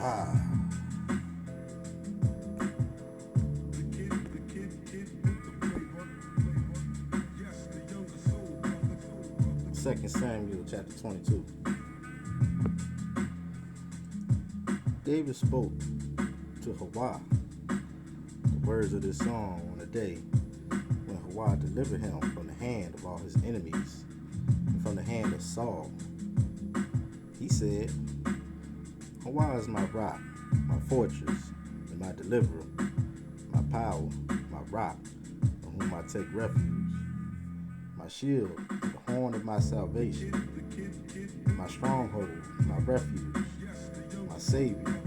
Hawah. Second Samuel chapter 22. David spoke to Hawah the words of this song on the day when Hawah delivered him from the hand of all his enemies and from the hand of Saul. He said, Hawah is my rock, my fortress, and my deliverer, my power, my rock, on whom I take refuge, my shield, the horn of my salvation, my stronghold, my refuge, my Savior.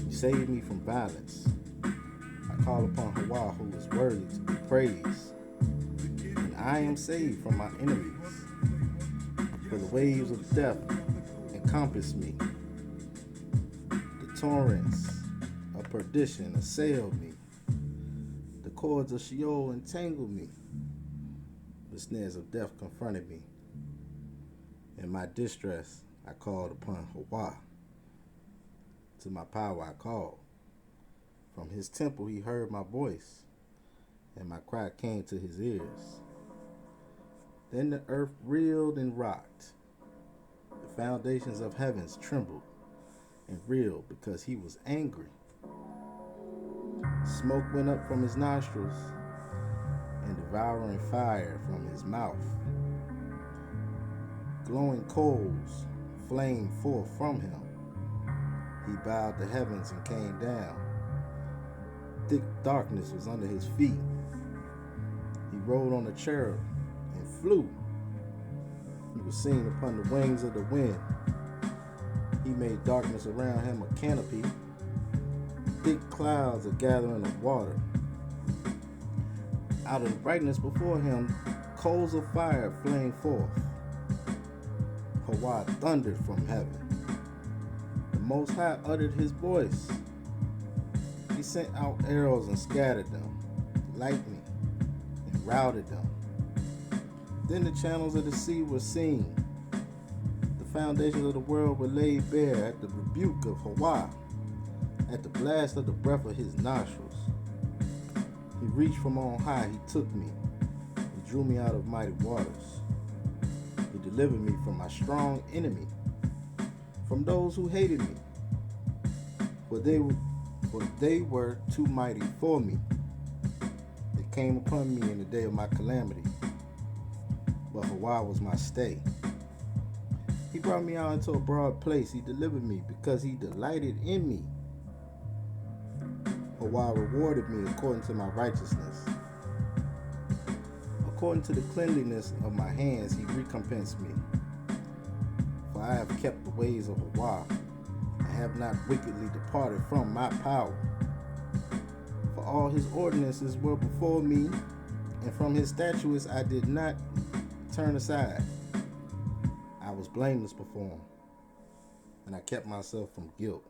You save me from violence. I call upon Hawah, who is worthy to be praised, and I am saved from my enemies. For the waves of death encompass me. The torrents of perdition assailed me. The cords of Sheol entangled me. The snares of death confronted me. In my distress, I called upon Hawah. To my power I called. From his temple he heard my voice, and my cry came to his ears. Then the earth reeled and rocked. The foundations of heavens trembled and reeled because he was angry. Smoke went up from his nostrils, and devouring fire from his mouth. Glowing coals flamed forth from him. He bowed the heavens and came down. Thick darkness was under his feet. He rode on a cherub and flew. He was seen upon the wings of the wind. He made darkness around him a canopy. Thick clouds a gathering of water. Out of the brightness before him, coals of fire flamed forth. Hawah thundered from heaven. The Most High uttered his voice. He sent out arrows and scattered them, lightning, and routed them. Then the channels of the sea were seen. The foundations of the world were laid bare at the rebuke of Hawah, at the blast of the breath of his nostrils. He reached from on high, he took me. He drew me out of mighty waters. He delivered me from my strong enemy, from those who hated me. For they were too mighty for me. They came upon me in the day of my calamity. But Hawah was my stay. He brought me out into a broad place. He delivered me because he delighted in me. Hawah rewarded me according to my righteousness. According to the cleanliness of my hands, he recompensed me. For I have kept the ways of Hawah. I have not wickedly departed from my power. For all his ordinances were before me, and from his statutes I did not turn aside. I was blameless before him, and I kept myself from guilt.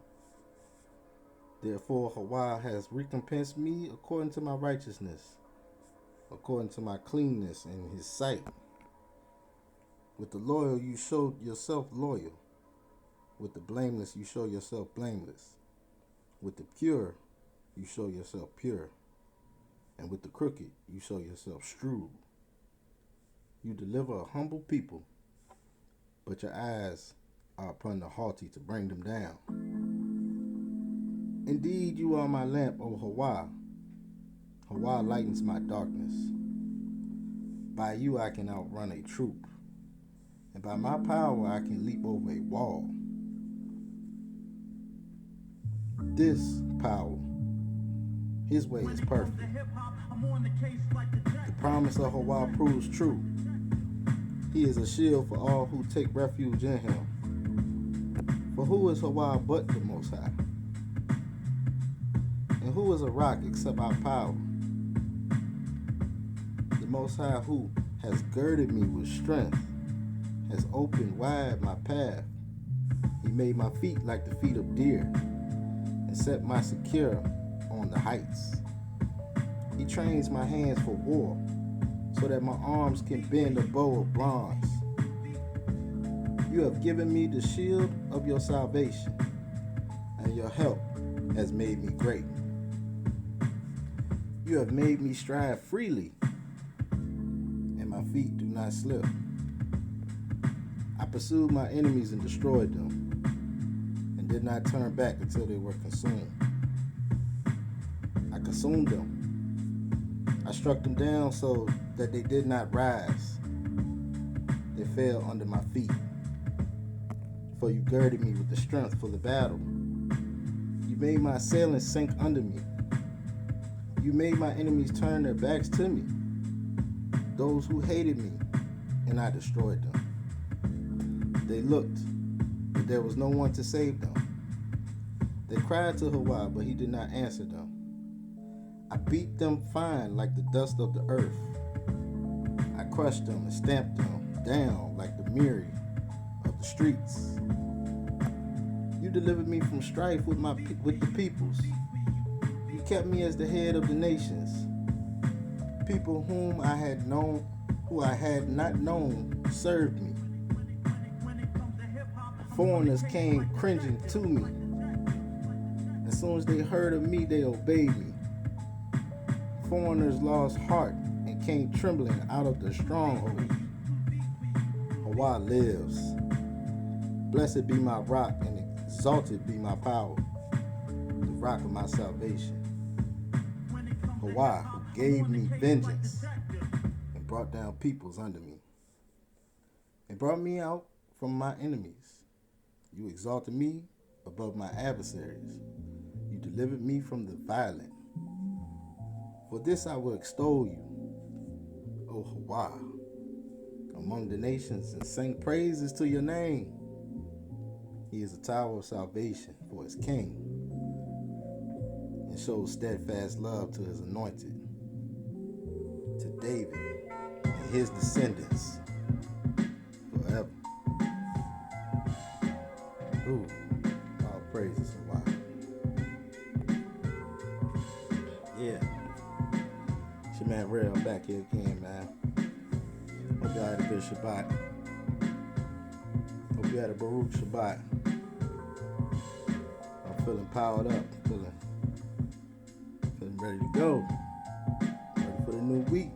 Therefore Hawah has recompensed me according to my righteousness, according to my cleanness in his sight. With the loyal you show yourself loyal. With the blameless you show yourself blameless. With the pure you show yourself pure. And with the crooked you show yourself shrewd. You deliver a humble people, but your eyes are upon the haughty to bring them down. Indeed, you are my lamp, O Hawah. Hawah lightens my darkness. By you I can outrun a troop, and by my power I can leap over a wall. This power, his way is perfect. The promise of Hawah proves true. He is a shield for all who take refuge in him. For who is Hawah but the Most High? And who is a rock except our power? The Most High, who has girded me with strength, has opened wide my path. He made my feet like the feet of deer, and set my secure on the heights. He trains my hands for war, so that my arms can bend a bow of bronze. You have given me the shield of your salvation. and your help has made me great. You have made me stride freely, and my feet do not slip. I pursued my enemies and destroyed them, and did not turn back until they were consumed. I consumed them. I struck them down so that they did not rise. They fell under my feet. For you girded me with the strength for the battle. You made my assailants sink under me. You made my enemies turn their backs to me. Those who hated me, and I destroyed them. They looked, but there was no one to save them. They cried to Hawaii, but he did not answer them. I beat them fine like the dust of the earth. I crushed them and stamped them down like the myriad of the streets. You delivered me from strife with the peoples. You kept me as the head of the nations. People who I had not known, served me. Foreigners came cringing to me. As soon as they heard of me, they obeyed me. Foreigners lost heart and came trembling out of their strongholds. Hawaii lives. Blessed be my rock and exalted be my power, the rock of my salvation. Hawaii, who gave me vengeance and brought down peoples under me, and brought me out from my enemies. You exalted me above my adversaries. You delivered me from the violent. For this I will extol you, O Hawaii, among the nations, and sing praises to your name. He is a tower of salvation for his king, and shows steadfast love to his anointed, to David and his descendants forever. Ooh, all praises Hawaii. Yeah. It's your man Rail back here again, man. Hope y'all had a good Shabbat. Hope you had a Baruch Shabbat. I'm feeling powered up, feeling ready to go. Ready for the new week.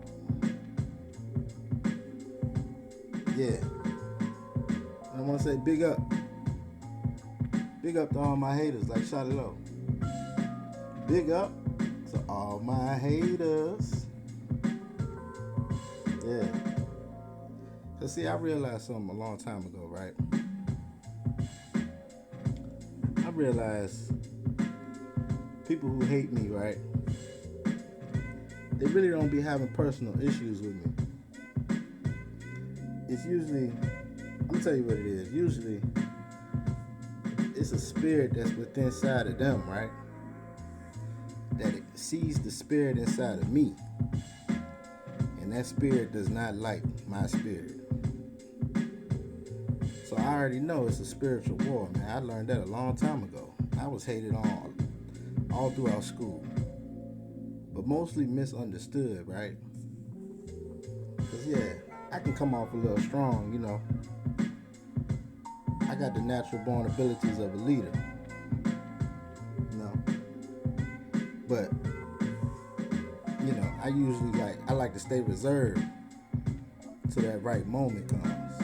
Yeah. I want to say big up. Big up to all my haters, like shout it low. Big up to all my haters. Yeah. Cause see, I realized something a long time ago, right? I realized people who hate me, right? They really don't be having personal issues with me. It's usually, I'm gonna tell you what it is. Usually, it's a spirit that's within inside of them, right? That it sees the spirit inside of me. And that spirit does not like my spirit. So I already know it's a spiritual war, man. I learned that a long time ago. I was hated on all throughout school. But mostly misunderstood, right? Because, yeah, I can come off a little strong, you know. I got the natural born abilities of a leader. You know. But, you know, I like to stay reserved till that right moment comes.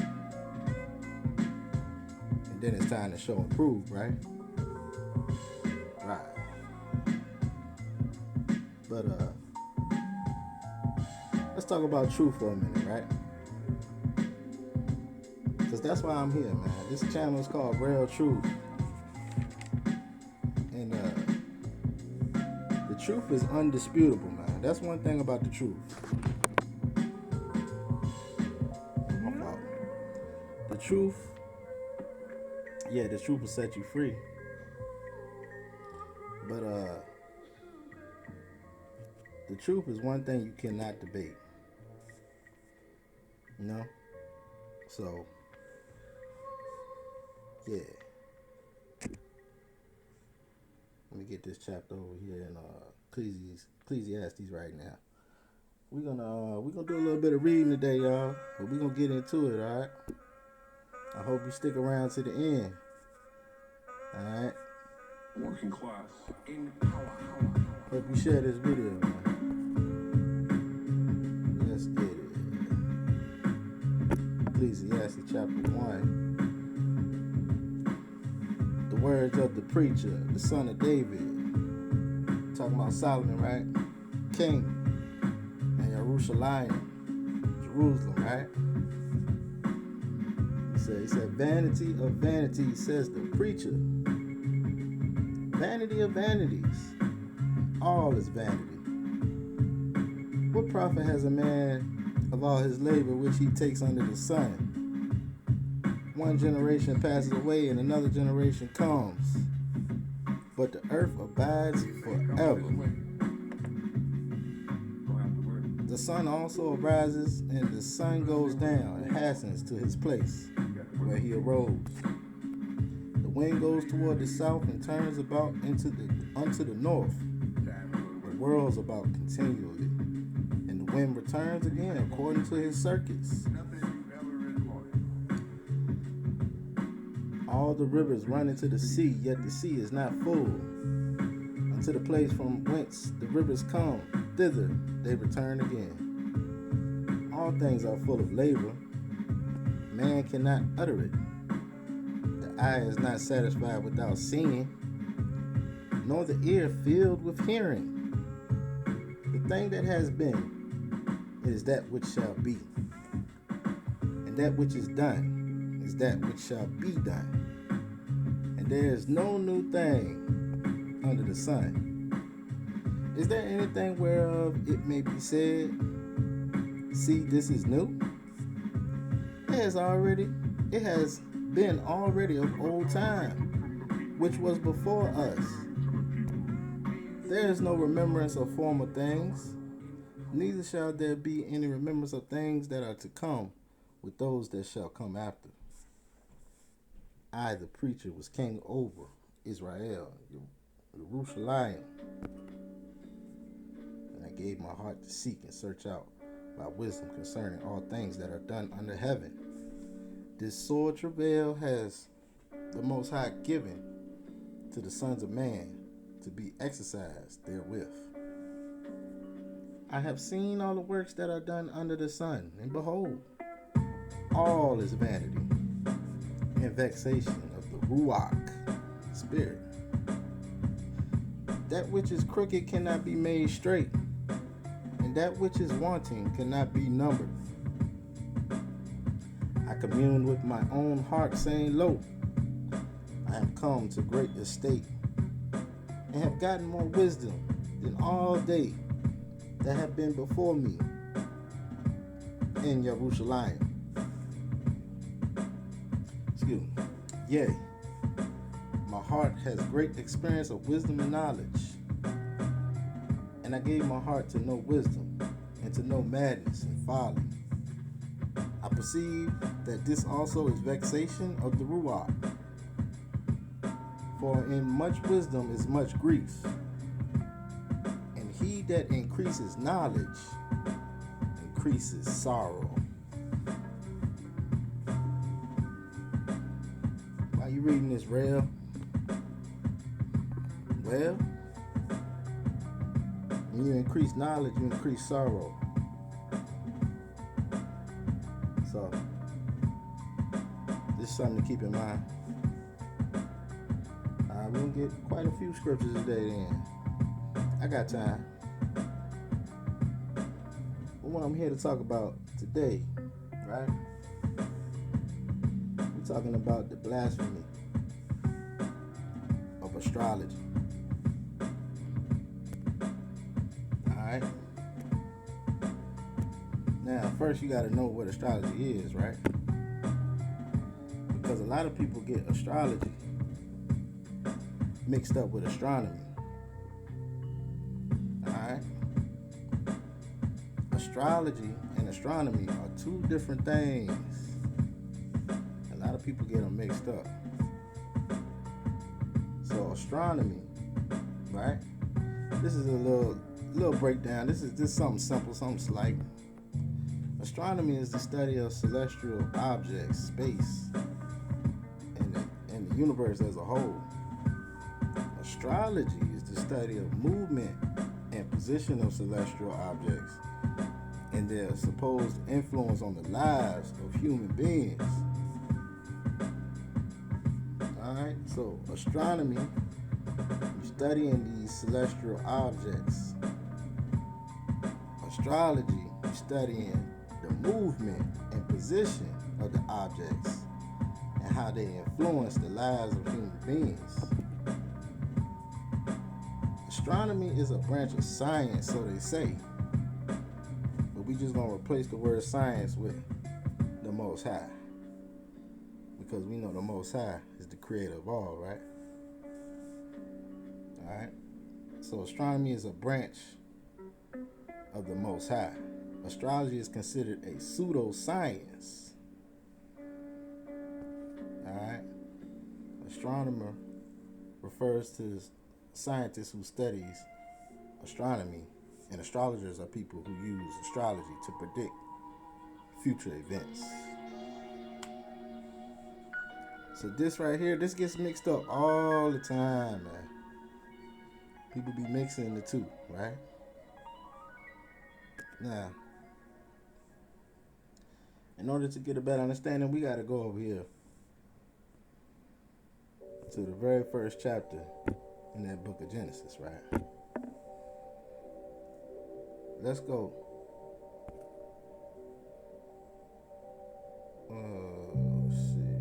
And then it's time to show and prove, right? Right. But let's talk about truth for a minute, right? Because that's why I'm here, man. This channel is called Real Truth. And the truth is undisputable, man. That's one thing about the truth. The truth, yeah, the truth will set you free. But the truth is one thing you cannot debate. You know? So, yeah. Let me get this chapter over here in Ecclesiastes right now. We're gonna do a little bit of reading today, y'all. But we're gonna get into it, alright? I hope you stick around to the end. Alright? working class in power. Hope you share this video, man. Let's get it. Ecclesiastes chapter 1. The words of the preacher, the son of David. Talking about Solomon, right? King. And Jerusalem, right? He said, vanity of vanities, says the preacher. Vanity of vanities. All is vanity. What profit has a man of all his labor which he takes under the sun? One generation passes away and another generation comes, but the earth abides forever. The sun also arises and the sun goes down and hastens to his place where he arose. The wind goes toward the south and turns about unto the north. The whirls about continually, and the wind returns again according to his circuits. All the rivers run into the sea, yet the sea is not full. Unto the place from whence the rivers come, thither they return again. All things are full of labor. Man cannot utter it. The eye is not satisfied without seeing, nor the ear filled with hearing. The thing that has been is that which shall be, and that which is done is that which shall be done. And there is no new thing under the sun. Is there anything whereof it may be said, see, this is new? It has been already of old time, which was before us. There is no remembrance of former things, neither shall there be any remembrance of things that are to come with those that shall come after. I, the preacher, was king over Israel, Jerusalem, and I gave my heart to seek and search out by wisdom concerning all things that are done under heaven. This sore travail has the Most High given to the sons of man to be exercised therewith. I have seen all the works that are done under the sun, and behold, all is vanity and vexation of the Ruach spirit. That which is crooked cannot be made straight, and that which is wanting cannot be numbered. I communed with my own heart, saying, lo, I am come to great estate, and have gotten more wisdom than all they that have been before me in Jerusalem. Excuse me. Yea, my heart has great experience of wisdom and knowledge, and I gave my heart to know wisdom and to know madness and folly. I perceive that this also is vexation of the Ruach. For in much wisdom is much grief, and he that increases knowledge increases sorrow. Why are you reading this, Rail? Well, when you increase knowledge, you increase sorrow. So, this is something to keep in mind. We're going to get quite a few scriptures today then. I got time. But what I'm here to talk about today, right? We're talking about the blasphemy of astrology. Alright? Now, first you got to know what astrology is, right? Because a lot of people get astrology mixed up with astronomy. Alright? Astrology and astronomy are two different things. A lot of people get them mixed up. So astronomy, right? This is a little breakdown. This is something simple, something slight. Astronomy is the study of celestial objects, space, and the universe as a whole. Astrology is the study of movement and position of celestial objects and their supposed influence on the lives of human beings. Alright, so astronomy, you're studying these celestial objects. Astrology, you're studying the movement and position of the objects and how they influence the lives of human beings. Astronomy is a branch of science, so they say. But we just gonna replace the word science with the Most High. Because we know the Most High is the creator of all, right? Alright? So astronomy is a branch of the Most High. Astrology is considered a pseudoscience. Alright? Astronomer refers to scientists who studies astronomy, and astrologers are people who use astrology to predict future events. So this right here, this gets mixed up all the time, man. People be mixing the two, right? Now, in order to get a better understanding, we got to go over here to the very first chapter in that book of Genesis, right? Let's go. Let's see.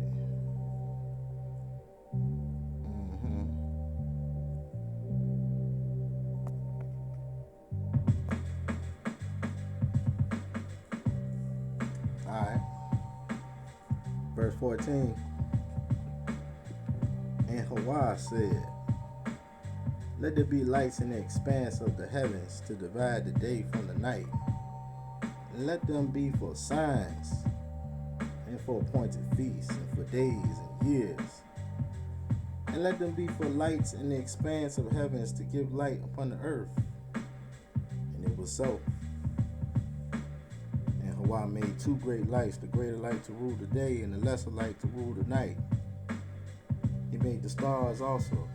Alright. Verse 14. And Hawa said, let there be lights in the expanse of the heavens to divide the day from the night. And let them be for signs, and for appointed feasts, and for days and years. And let them be for lights in the expanse of heavens to give light upon the earth. And it was so. And Hawa made two great lights, the greater light to rule the day, and the lesser light to rule the night. He made the stars also.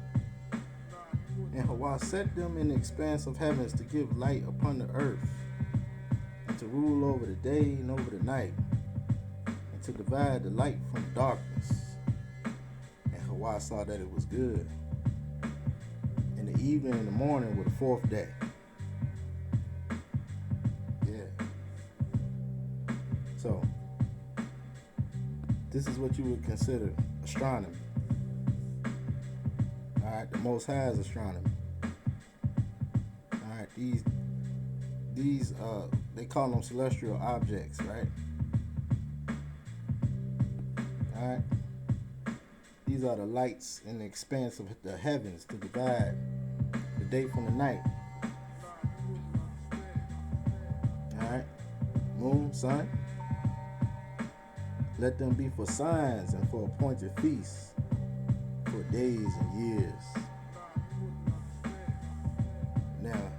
And Hawa set them in the expanse of heavens to give light upon the earth, and to rule over the day and over the night, and to divide the light from darkness. And Hawa saw that it was good. And the evening and the morning were the fourth day. Yeah. So, this is what you would consider astronomy. Alright, the Most High is astronomy. Alright, these they call them celestial objects, right? Alright. These are the lights in the expanse of the heavens to divide the day from the night. Alright. Moon, sun. Let them be for signs and for appointed feasts, for days and years. Now,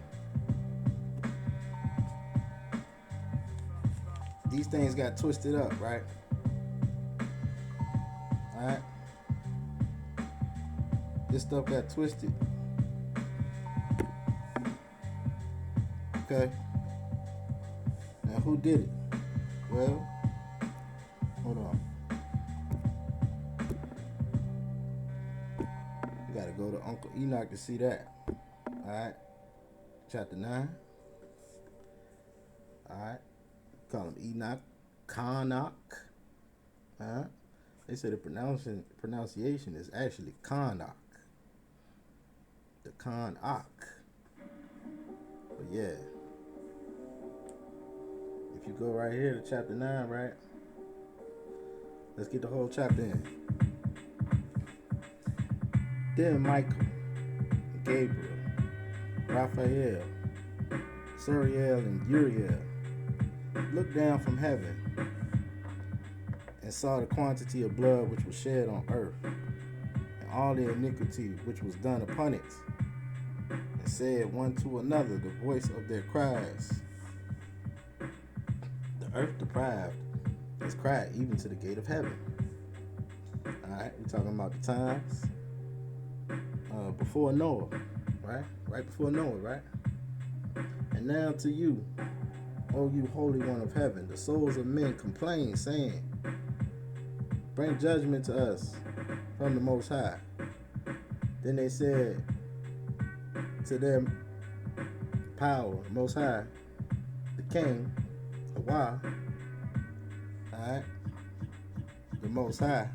these things got twisted up, right? Alright? This stuff got twisted. Okay? Now, who did it? Well, hold on. You gotta go to Uncle Enoch to see that. Alright? Chapter 9. Alright? Call him Enoch. Karnak. They say the pronunciation is actually Karnak. The Karnak. But yeah. If you go right here to chapter 9, right? Let's get the whole chapter in. Then Michael, Gabriel, Raphael, Suriel, and Uriel looked down from heaven and saw the quantity of blood which was shed on earth, and all the iniquity which was done upon it, and said one to another the voice of their cries. The earth deprived has cried even to the gate of heaven. Alright, we're talking about the times. before Noah, right? Right before Noah, right? And now to you, O you Holy One of Heaven, the souls of men complain, saying, bring judgment to us from the Most High. Then they said to their power, Most High, the King, Hawa, alright, the Most High.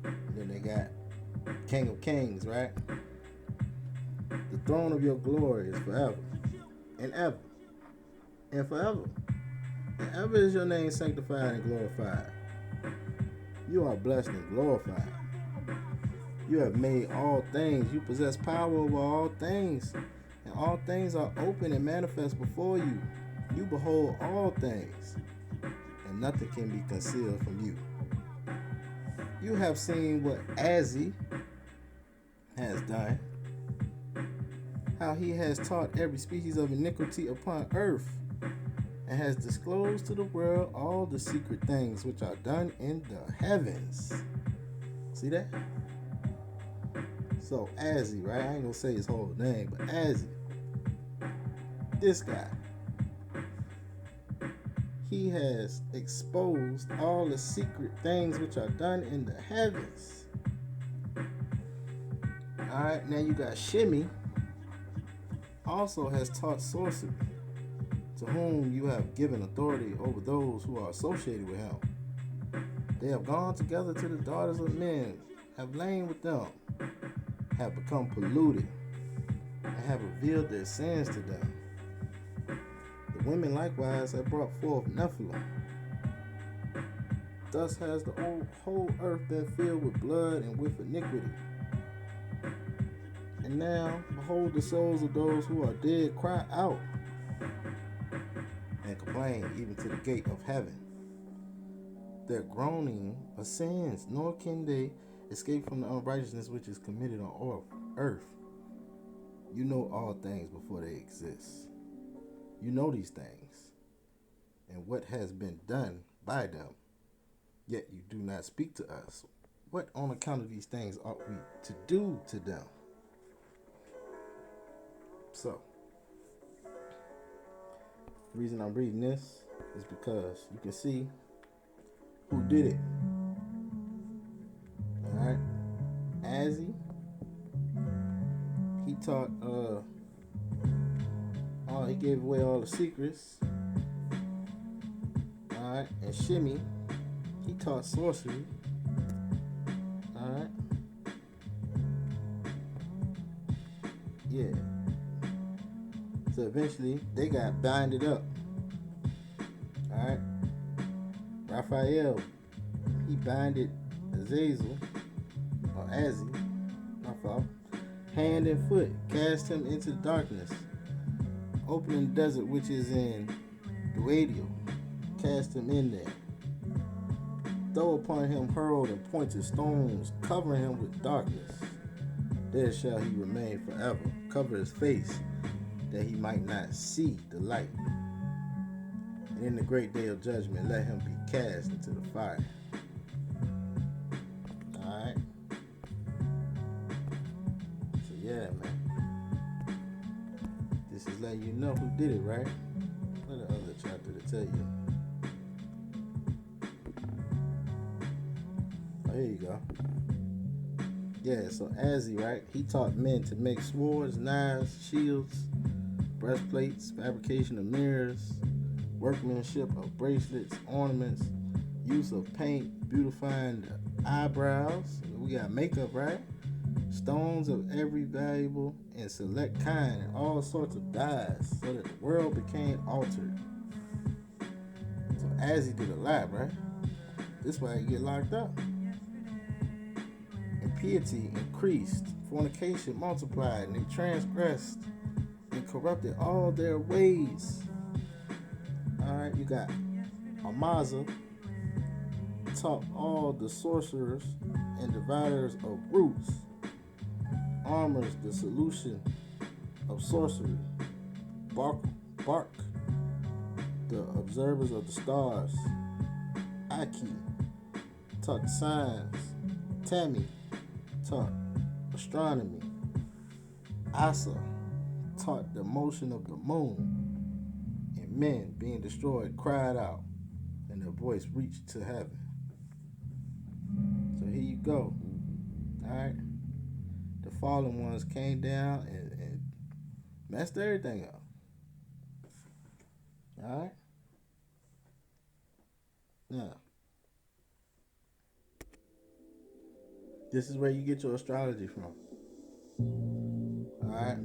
And then they got King of Kings, right? The throne of your glory is forever and ever and forever. And ever is your name sanctified and glorified. You are blessed and glorified. You have made all things. You possess power over all things. And all things are open and manifest before you. You behold all things. And nothing can be concealed from you. You have seen what Azi has done. How he has taught every species of iniquity upon earth. And has disclosed to the world all the secret things which are done in the heavens. See that? So Azi, right? I ain't gonna say his whole name, but Azi, this guy, he has exposed all the secret things which are done in the heavens. Alright, now you got Shimmy, also has taught sorcery, to whom you have given authority over those who are associated with him. They have gone together to the daughters of men, have lain with them, have become polluted, and have revealed their sins to them. The women likewise have brought forth Nephilim. Thus has the whole earth been filled with blood and with iniquity. And now, behold, the souls of those who are dead cry out and complain even to the gate of heaven. Their groaning ascends, nor can they escape from the unrighteousness which is committed on earth. You know all things before they exist. You know these things, and what has been done by them, yet you do not speak to us. What on account of these things ought we to do to them? So, the reason I'm reading this is because you can see who did it. Alright? Azi, he taught, he gave away all the secrets. Alright? And Shimmy, he taught sorcery. Alright? Yeah. So eventually, they got binded up. Alright? Raphael, he binded Azazel, or Azi, my fault, hand and foot, cast him into the darkness, opening the desert which is in Duadio, cast him in there. Throw upon him hurled and pointed stones, covering him with darkness. There shall he remain forever, cover his face, that he might not see the light. And in the great day of judgment, let him be cast into the fire. Alright? So yeah, man. This is letting you know who did it, right? What the other chapter to tell you? Oh, here you go. Yeah, so Azi, right? He taught men to make swords, knives, shields, breastplates, fabrication of mirrors, workmanship of bracelets, ornaments, use of paint, beautifying the eyebrows. We got makeup, right? Stones of every valuable and select kind, and all sorts of dyes, so that the world became altered. So Azi did a lot, right? This why he get locked up. Impiety increased, fornication multiplied, and they transgressed and corrupted all their ways. Alright, you got Amaza, taught all the sorcerers and dividers of roots, armors the solution of sorcery, Bark, the observers of the stars, Aki, taught the signs, Tammy, taught astronomy. Asa taught the motion of the moon, and men being destroyed cried out, and their voice reached to heaven. So here you go. Alright? The fallen ones came down and messed everything up. Alright? Now, this is where you get your astrology from. Alright?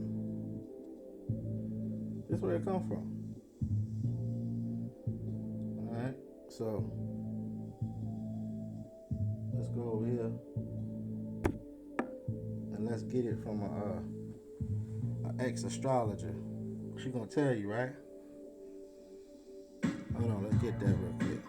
This is where it comes from. Alright? So, let's go over here and let's get it from an ex-astrologer. She gonna tell you, right? Hold on, let's get that real quick.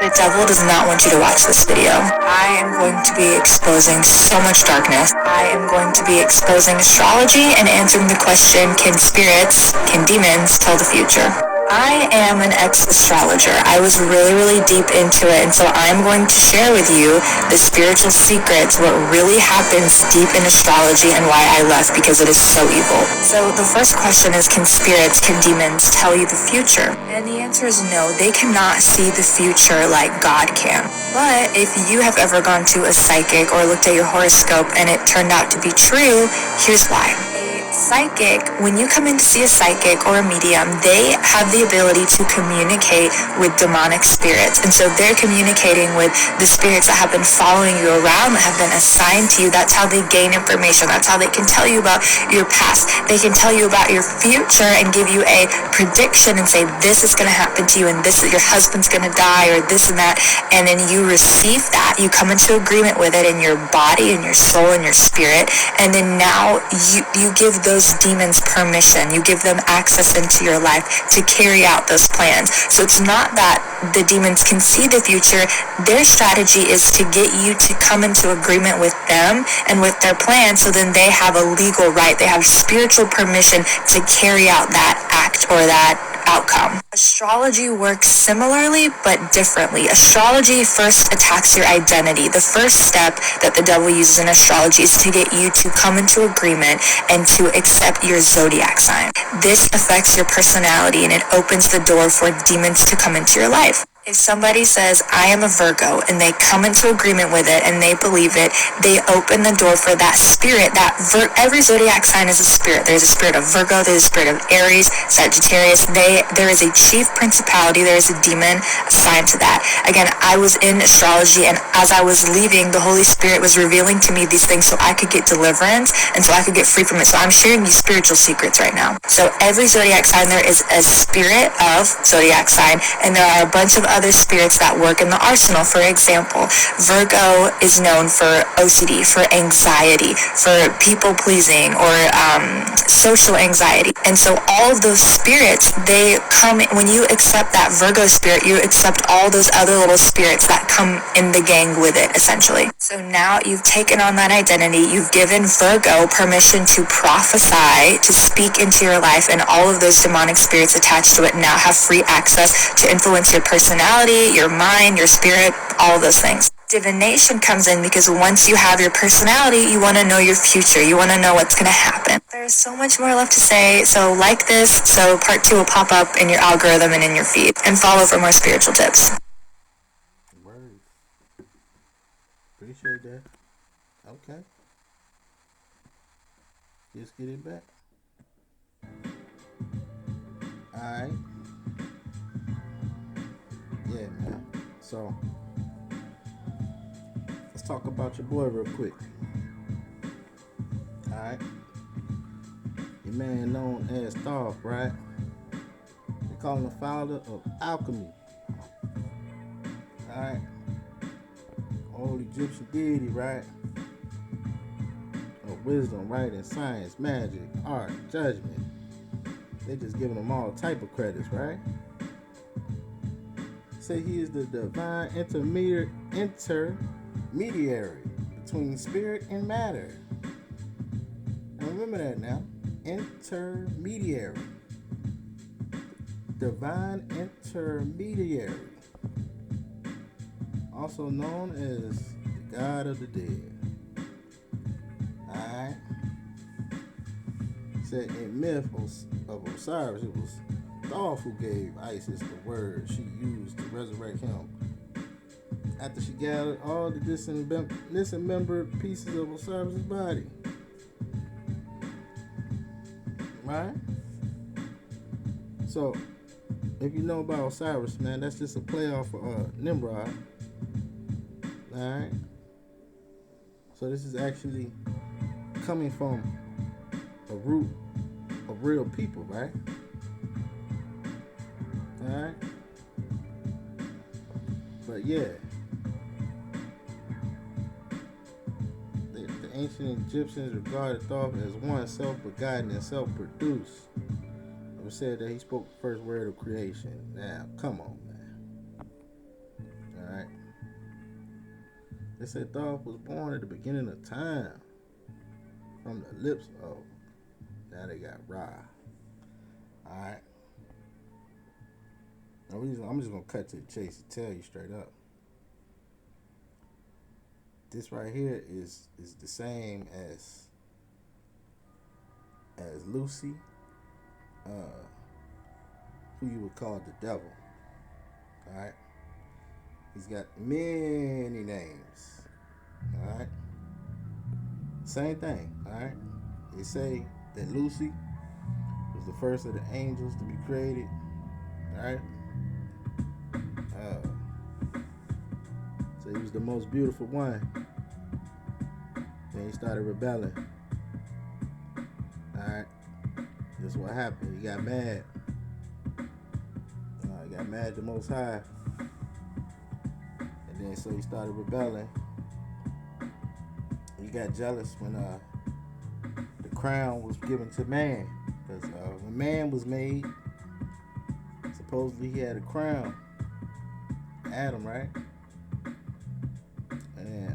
The devil does not want you to watch this video. I am going to be exposing so much darkness. I am going to be exposing astrology and answering the question, can demons tell the future? I am an ex-astrologer. I was really deep into it, and so I'm going to share with you the spiritual secrets, what really happens deep in astrology and why I left, because it is so evil. So the first question is, can demons tell you the future? And the answer is no, they cannot see the future like God can. But if you have ever gone to a psychic or looked at your horoscope and it turned out to be true, here's why. Psychic, when you come in to see a psychic or a medium, they have the ability to communicate with demonic spirits. And so they're communicating with the spirits that have been following you around, that have been assigned to you. That's how they gain information. That's how they can tell you about your past. They can tell you about your future and give you a prediction and say, this is going to happen to you, and this is your husband's going to die, or this and that. And then you receive that. You come into agreement with it in your body, in your soul, in your spirit. And then now you give those demons permission. You give them access into your life to carry out those plans. So it's not that the demons can see the future. Their strategy is to get you to come into agreement with them and with their plan, so then they have a legal right. They have spiritual permission to carry out that act or that outcome. Astrology works similarly but differently. Astrology first attacks your identity. The first step that the devil uses in astrology is to get you to come into agreement and to accept your zodiac sign. This affects your personality and it opens the door for demons to come into your life. If somebody says, I am a Virgo, and they come into agreement with it and they believe it, they open the door for that spirit. Every zodiac sign is a spirit. There's a spirit of Virgo, there's a spirit of Aries, Sagittarius. There is a chief principality, there is a demon assigned to that. Again, I was in astrology, and as I was leaving, the Holy Spirit was revealing to me these things so I could get deliverance and so I could get free from it. So I'm sharing these spiritual secrets right now. So every zodiac sign, there is a spirit of zodiac sign, and there are a bunch of other spirits that work in the arsenal. For example, Virgo is known for OCD, for anxiety, for people pleasing, or social anxiety. And so all of those spirits, they come, when you accept that Virgo spirit, you accept all those other little spirits that come in the gang with it, essentially. So now you've taken on that identity, you've given Virgo permission to prophesy, to speak into your life, and all of those demonic spirits attached to it now have free access to influence your personality, your mind, your spirit, all of those things. Divination comes in because once you have your personality, you want to know your future. You want to know what's going to happen. There's so much more left to say, so like this, so part 2 will pop up in your algorithm and in your feed. And follow for more spiritual tips. Words. Appreciate that. Okay. Just get it back. Alright. Yeah, man. So, let's talk about your boy real quick. Alright. Your man known as Thoth, right? They call him the founder of alchemy. Alright. Old Egyptian deity, right? Of wisdom, writing, science, magic, art, judgment. They just giving them all type of credits, right? Say he is the divine intermediary between spirit and matter. Now remember that now. Intermediary. Divine intermediary. also known as the god of the dead. Alright? Said in myth of Osiris, it was Thoth who gave Isis the word she used to resurrect him after she gathered all the dismembered pieces of Osiris' body. Right? So, if you know about Osiris, man, that's just a play off of Nimrod. Alright? So this is actually coming from a root of real people, right? Alright? But yeah, the ancient Egyptians regarded Thoth as one self-begotten and self-produced. It was said that he spoke the first word of creation. Now, come on, man. Alright? They said Thoth was born at the beginning of time from the lips of. Now they got Ra. Alright? I'm just going to cut to the chase and tell you straight up. This right here is the same as Lucy, who you would call the devil. Alright? He's got many names. Alright? Same thing. Alright? They say that Lucy was the first of the angels to be created. Alright? So he was the most beautiful one. Then he started rebelling. Alright? This is what happened. He got mad. He got mad at the Most High. And then so he started rebelling. He got jealous when the crown was given to man. Because when man was made, supposedly he had a crown. Adam, right? And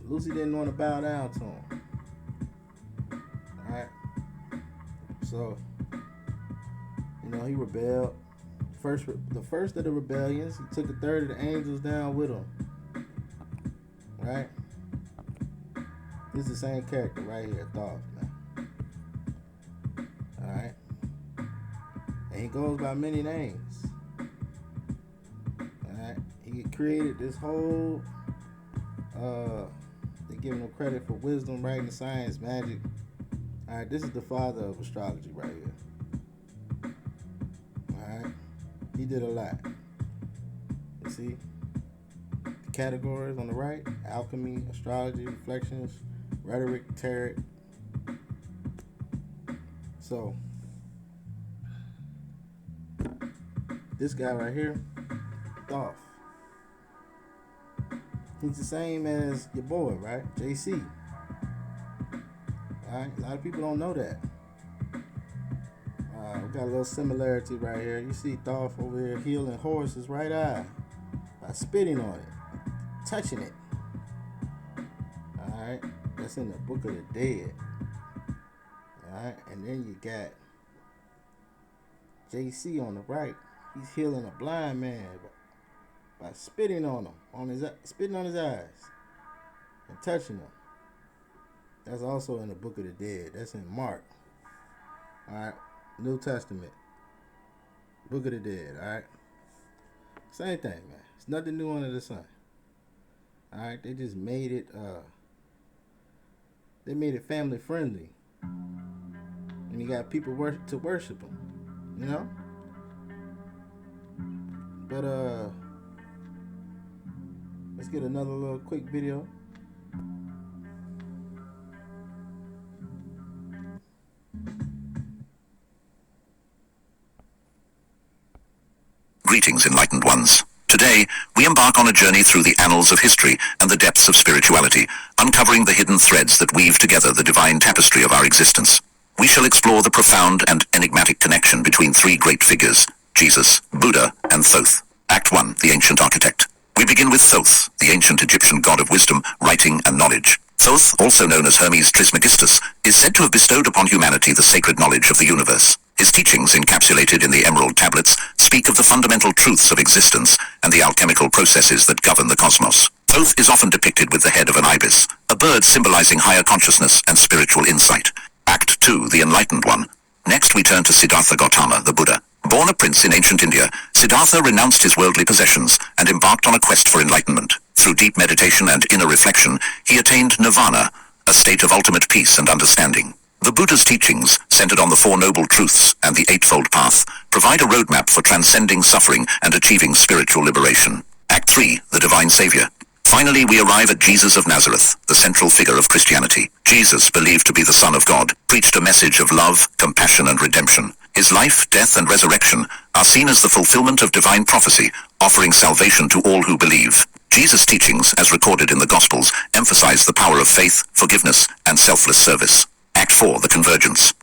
Lucy didn't want to bow down to him. Alright? So, he rebelled. The first of the rebellions, he took a third of the angels down with him. Right? This is the same character right here, Thoth, man. Alright? And he goes by many names. Alright? He created this whole, they give him credit for wisdom, writing, science, magic. Alright, this is the father of astrology right here. Alright? He did a lot. You see? The categories on the right: alchemy, astrology, reflections, rhetoric, tarot. So, this guy right here, Thoth. He's the same as your boy, right? JC. Alright? A lot of people don't know that. We got a little similarity right here. You see Thoth over here healing horse's right eye by spitting on it, touching it. Alright? That's in the Book of the Dead. Alright? And then you got JC on the right. He's healing a blind man by spitting on him, spitting on his eyes and touching him. That's also in the Book of the Dead. That's in Mark. Alright? New Testament. Book of the Dead. Alright? Same thing, man. It's nothing new under the sun. Alright? They just made it they made it family friendly. And you got people to worship them. You know? But let's get another little quick video. Greetings, enlightened ones. Today, we embark on a journey through the annals of history and the depths of spirituality, uncovering the hidden threads that weave together the divine tapestry of our existence. We shall explore the profound and enigmatic connection between three great figures: Jesus, Buddha, and Thoth. Act 1, the Ancient Architect. We begin with Thoth, the ancient Egyptian god of wisdom, writing, and knowledge. Thoth, also known as Hermes Trismegistus, is said to have bestowed upon humanity the sacred knowledge of the universe. His teachings, encapsulated in the Emerald Tablets, speak of the fundamental truths of existence and the alchemical processes that govern the cosmos. Thoth is often depicted with the head of an ibis, a bird symbolizing higher consciousness and spiritual insight. Act 2, the Enlightened One. Next we turn to Siddhartha Gautama, the Buddha. Born a prince in ancient India, Siddhartha renounced his worldly possessions and embarked on a quest for enlightenment. Through deep meditation and inner reflection, he attained nirvana, a state of ultimate peace and understanding. The Buddha's teachings, centered on the Four Noble Truths and the Eightfold Path, provide a roadmap for transcending suffering and achieving spiritual liberation. Act 3, the Divine Savior. Finally, we arrive at Jesus of Nazareth, the central figure of Christianity. Jesus, believed to be the Son of God, preached a message of love, compassion, and redemption. His life, death, and resurrection are seen as the fulfillment of divine prophecy, offering salvation to all who believe. Jesus' teachings, as recorded in the Gospels, emphasize the power of faith, forgiveness, and selfless service. Act 4, the Convergence.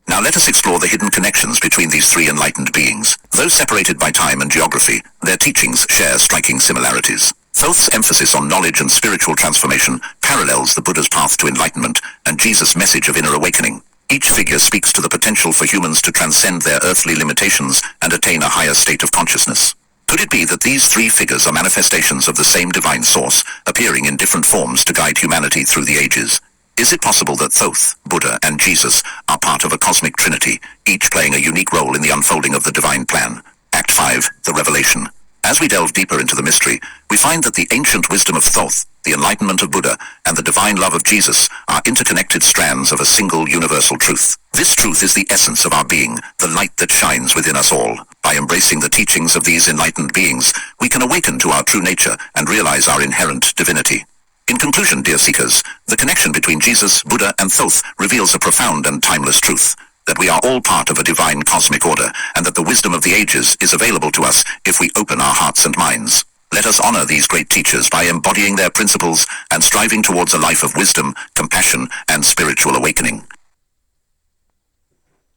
Now let us explore the hidden connections between these three enlightened beings. Though separated by time and geography, their teachings share striking similarities. Thoth's emphasis on knowledge and spiritual transformation parallels the Buddha's path to enlightenment and Jesus' message of inner awakening. Each figure speaks to the potential for humans to transcend their earthly limitations and attain a higher state of consciousness. Could it be that these three figures are manifestations of the same divine source, appearing in different forms to guide humanity through the ages? Is it possible that Thoth, Buddha, and Jesus are part of a cosmic trinity, each playing a unique role in the unfolding of the divine plan? Act 5, the Revelation. As we delve deeper into the mystery, we find that the ancient wisdom of Thoth, the enlightenment of Buddha, and the divine love of Jesus are interconnected strands of a single universal truth. This truth is the essence of our being, the light that shines within us all. By embracing the teachings of these enlightened beings, we can awaken to our true nature and realize our inherent divinity. In conclusion, dear seekers, the connection between Jesus, Buddha, and Thoth reveals a profound and timeless truth, that we are all part of a divine cosmic order, and that the wisdom of the ages is available to us if we open our hearts and minds. Let us honor these great teachers by embodying their principles and striving towards a life of wisdom, compassion, and spiritual awakening.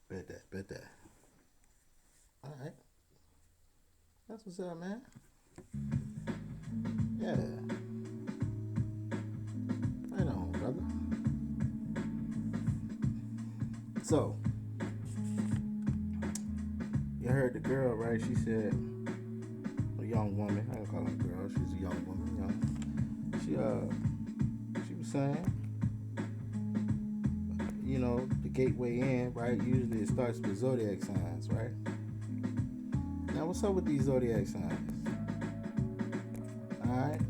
Bet that. All right. That's what's up, man. Yeah. Right on, brother. So, you heard the girl, right? She said, a young woman. I don't call her a girl. She's a young woman. She was saying, you know, the gateway in, right? Usually it starts with zodiac signs, right? Now, what's up with these zodiac signs? All right.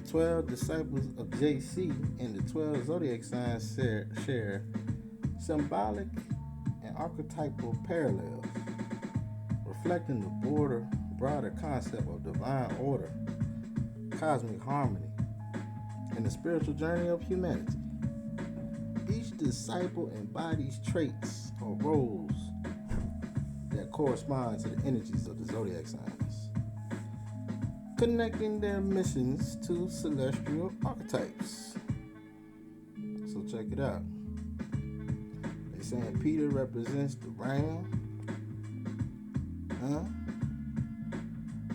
12 disciples of JC and the 12 zodiac signs share symbolic and archetypal parallels, reflecting the broader concept of divine order, cosmic harmony, and the spiritual journey of humanity. Each disciple embodies traits or roles that correspond to the energies of the zodiac signs, connecting their missions to celestial archetypes. So check it out. They're saying Peter represents the ram.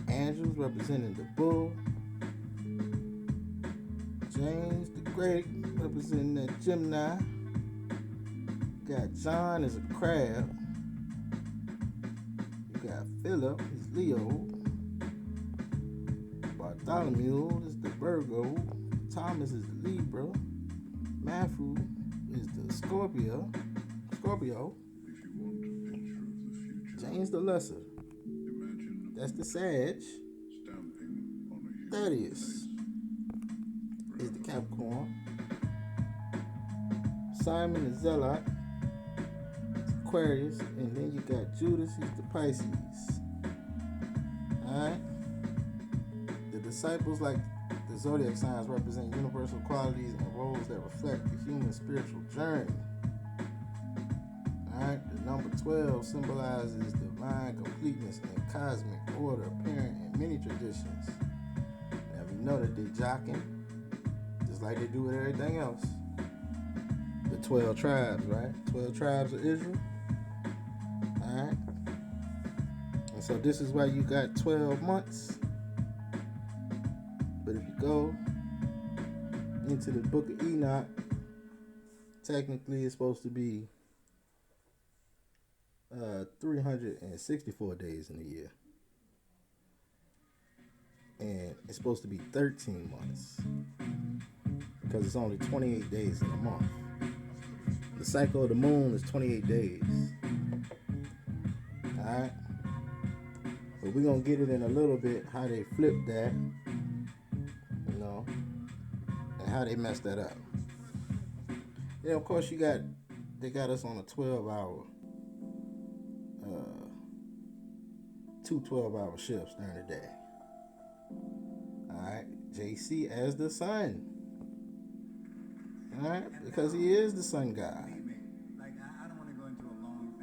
Andrew's representing the bull. James the Great representing that Gemini. Got John as a crab. You got Philip, he's Leo. Bartholomew is the Virgo. Thomas is the Libra. Matthew is the Scorpio. James the Lesser. That's the Sag. Thaddeus is the Capricorn. Simon the Zealot, Aquarius, and then you got Judas, he's the Pisces. Alright? The disciples, like the zodiac signs, represent universal qualities and roles that reflect the human spiritual journey. Alright? The number 12 symbolizes divine completeness and cosmic order apparent in many traditions. Now we know that they're jocking, just like they do with everything else. The 12 tribes, right? 12 tribes of Israel. Alright? And so this is why you got 12 months. But if you go into the book of Enoch, technically it's supposed to be 364 days in a year. And it's supposed to be 13 months because it's only 28 days in a month. The cycle of the moon is 28 days. Alright? But we're going to get it in a little bit how they flipped that, you know, and how they messed that up. Yeah, of course, they got us on a 12-hour, two 12-hour shifts during the day. Alright, JC as the sun. Alright, because he is the sun god.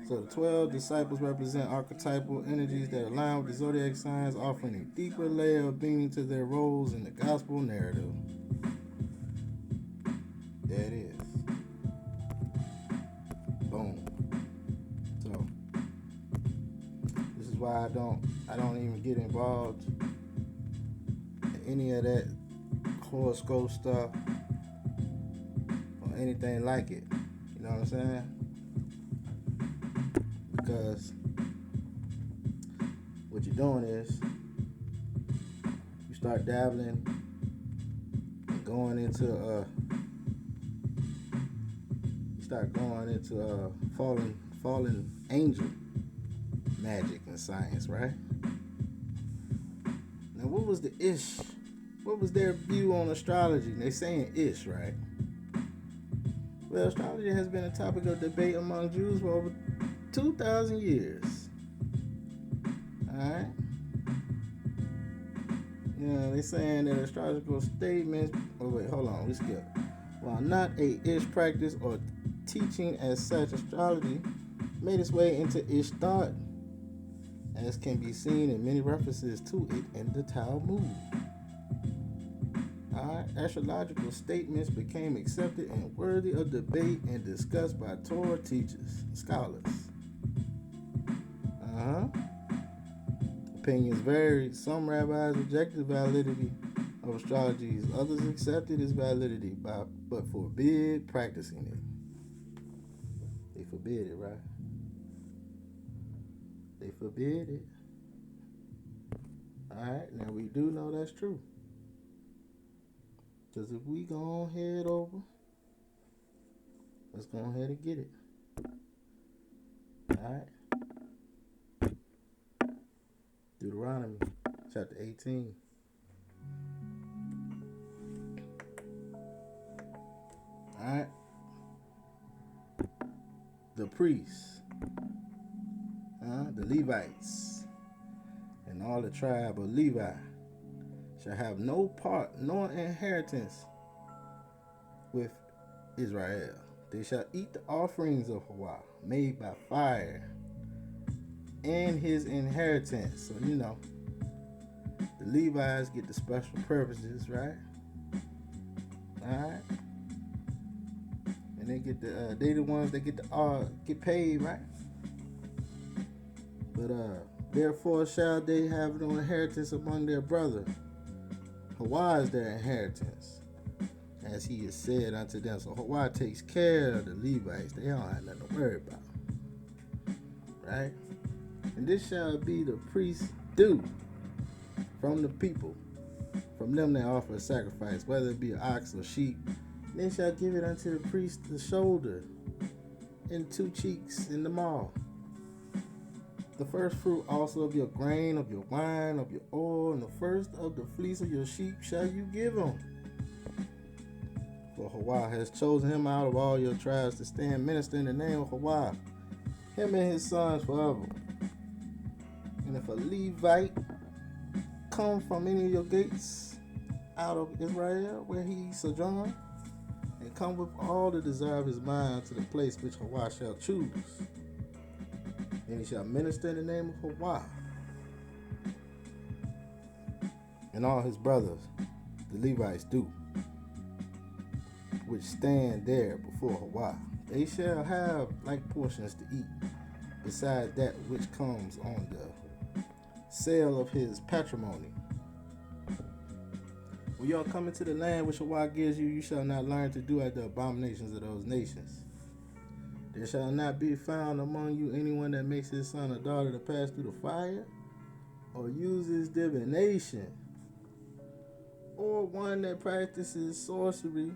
So the 12 disciples represent archetypal energies that align with the zodiac signs, offering a deeper layer of meaning to their roles in the gospel narrative. There it is. Boom. So this is why I don't even get involved in any of that horoscope stuff or anything like it. You know what I'm saying? Because what you're doing is you start dabbling and going into fallen angel magic and science, right? Now what was the ish? What was their view on astrology? They saying ish, right? Well, astrology has been a topic of debate among Jews for over 2,000 years. Alright? Yeah, they saying that astrological statements. Oh wait, hold on, we skip. While not a ish practice or teaching as such, astrology made its way into ish thought, as can be seen in many references to it in the Talmud. Alright, astrological statements became accepted and worthy of debate and discussed by Torah teachers, scholars. Opinions varied. Some rabbis rejected the validity of astrology, others accepted its validity but forbid practicing it. They forbid it, right? They forbid it. Alright, now we do know that's true. Because if we go ahead over, let's go ahead and get it. Alright. Deuteronomy chapter 18. Alright. The priests, the Levites, and all the tribe of Levi shall have no part nor inheritance with Israel. They shall eat the offerings of Yahweh made by fire and his inheritance. So the Levites get the special purposes, right? Alright. And they get they the ones that get paid, right? But therefore shall they have no inheritance among their brother. Yahweh is their inheritance, as he has said unto them. So Yahweh takes care of the Levites. They don't have nothing to worry about, right? And this shall be the priest's due from the people, from them that offer a sacrifice, whether it be an ox or sheep. They shall give it unto the priest the shoulder, and 2 cheeks in the maw. The first fruit also of your grain, of your wine, of your oil, and the first of the fleece of your sheep shall you give him. For Yahweh has chosen him out of all your tribes to stand minister in the name of Yahweh, him and his sons forever. And if a Levite come from any of your gates out of Israel, where he sojourn, and come with all the desire of his mind to the place which Yahweh shall choose, and he shall minister in the name of Yahweh. And all his brothers, the Levites, do, which stand there before Yahweh. They shall have like portions to eat, besides that which comes on the sale of his patrimony. When y'all come into the land which Yahweh gives you, you shall not learn to do at the abominations of those nations. There shall not be found among you anyone that makes his son or daughter to pass through the fire, or uses divination, or one that practices sorcery,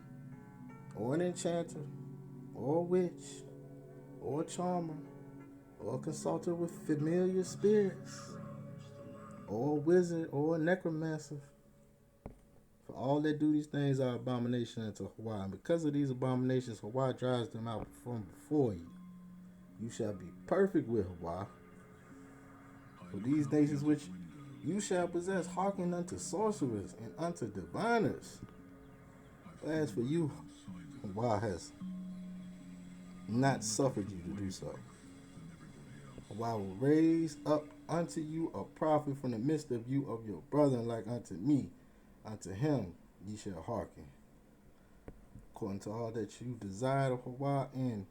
or an enchanter, or a witch, or a charmer, or a consulter with familiar spirits, or a wizard, or a necromancer. For all that do these things are abomination unto Hawa. And because of these abominations, Hawa drives them out from before you. You shall be perfect with Hawa. For these nations which you shall possess hearken unto sorcerers and unto diviners. But as for you, Hawa has not suffered you to do so. Hawa will raise up unto you a prophet from the midst of you of your brethren like unto me. Unto him ye shall hearken, according to all that you desired of Hawa in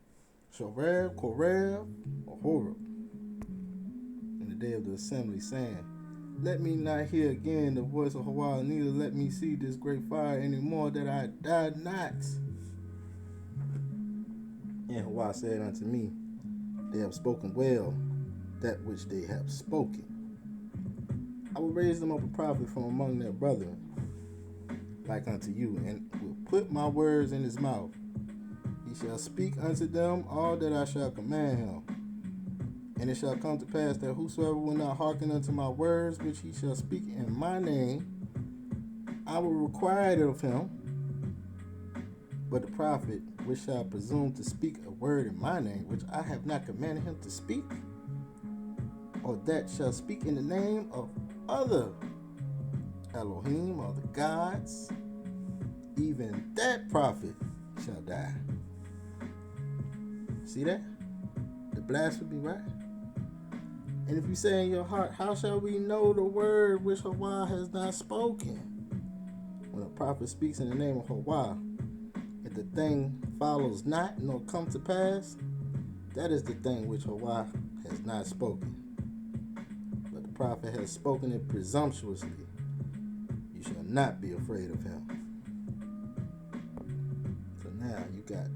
Shoreb, Koreb, or Horeb, in the day of the assembly, saying, let me not hear again the voice of Hawa, neither let me see this great fire any more, that I die not. And Hawa said unto me, they have spoken well that which they have spoken. I will raise them up a prophet from among their brethren, like unto you, and will put my words in his mouth. He shall speak unto them all that I shall command him. And it shall come to pass that whosoever will not hearken unto my words, which he shall speak in my name, I will require it of him. But the prophet which shall presume to speak a word in my name, which I have not commanded him to speak, or that shall speak in the name of other Elohim or the gods, even that prophet shall die. See that? The blasphemy, right? And if you say in your heart, how shall we know the word which Hawa has not spoken? When a prophet speaks in the name of Hawa, if the thing follows not nor come to pass, that is the thing which Hawa has not spoken. But the prophet has spoken it presumptuously. You shall not be afraid of him. So now you got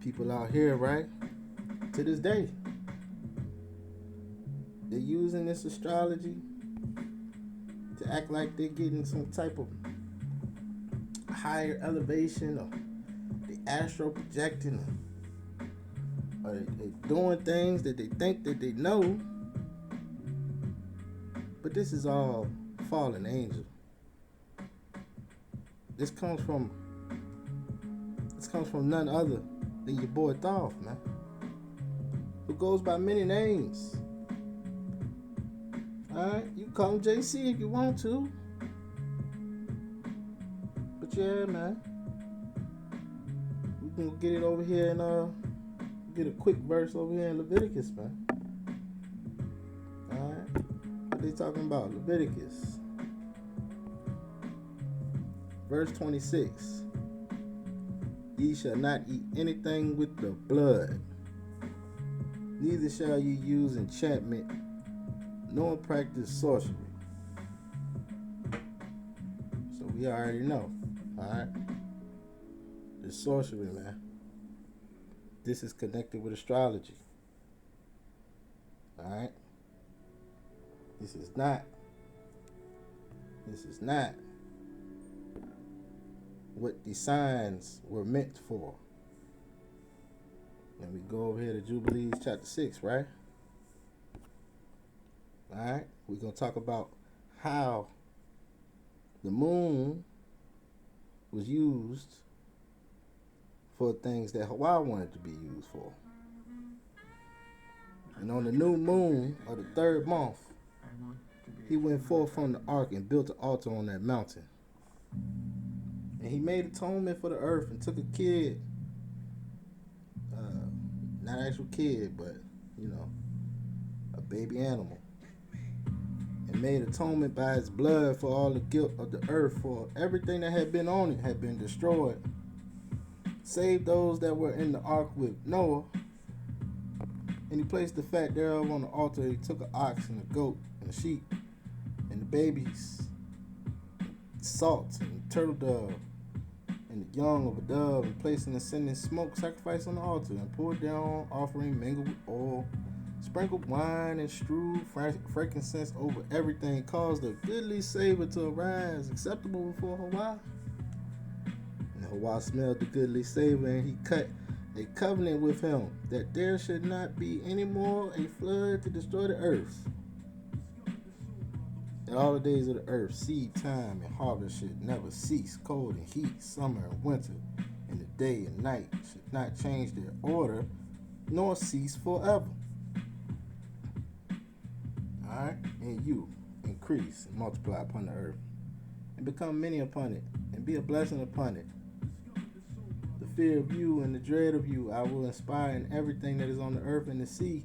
people out here, right? To this day, they're using this astrology to act like they're getting some type of higher elevation, or they astral projecting, or they doing things that they think that they know. But this is all fallen angel. This comes from none other than your boy Thoth, man, who goes by many names. Alright, you call him JC if you want to. But yeah, man, we can get it over here and get a quick verse over here in Leviticus, man. Alright, what they talking about? Leviticus, verse 26. Ye shall not eat anything with the blood, neither shall ye use enchantment, nor practice sorcery. So we already know, alright? The sorcery, man. This is connected with astrology. Alright? This is not what the signs were meant for. And we go over here to Jubilees chapter 6, right? Alright, we're going to talk about how the moon was used for things that Hawa wanted to be used for. And on the new moon of the third month, he went forth from the ark and built an altar on that mountain. And he made atonement for the earth and took a kid, not an actual kid, but, a baby animal, and made atonement by its blood for all the guilt of the earth, for everything that had been on it had been destroyed, save those that were in the ark with Noah. And he placed the fat thereof on the altar. He took an ox and a goat and a sheep and the babies, salt and turtle dove, and the young of a dove, and placed an ascending smoke sacrifice on the altar, and poured down offering mingled with oil, sprinkled wine, and strewed frankincense over everything, caused a goodly savor to arise, acceptable before Hawa. And Hawa smelled the goodly savor, and he cut a covenant with him, that there should not be any more a flood to destroy the earth. In all the days of the earth, seed time and harvest should never cease. Cold and heat, summer and winter, and the day and night should not change their order, nor cease forever. Alright? And you increase and multiply upon the earth, and become many upon it, and be a blessing upon it. The fear of you and the dread of you I will inspire in everything that is on the earth and the sea.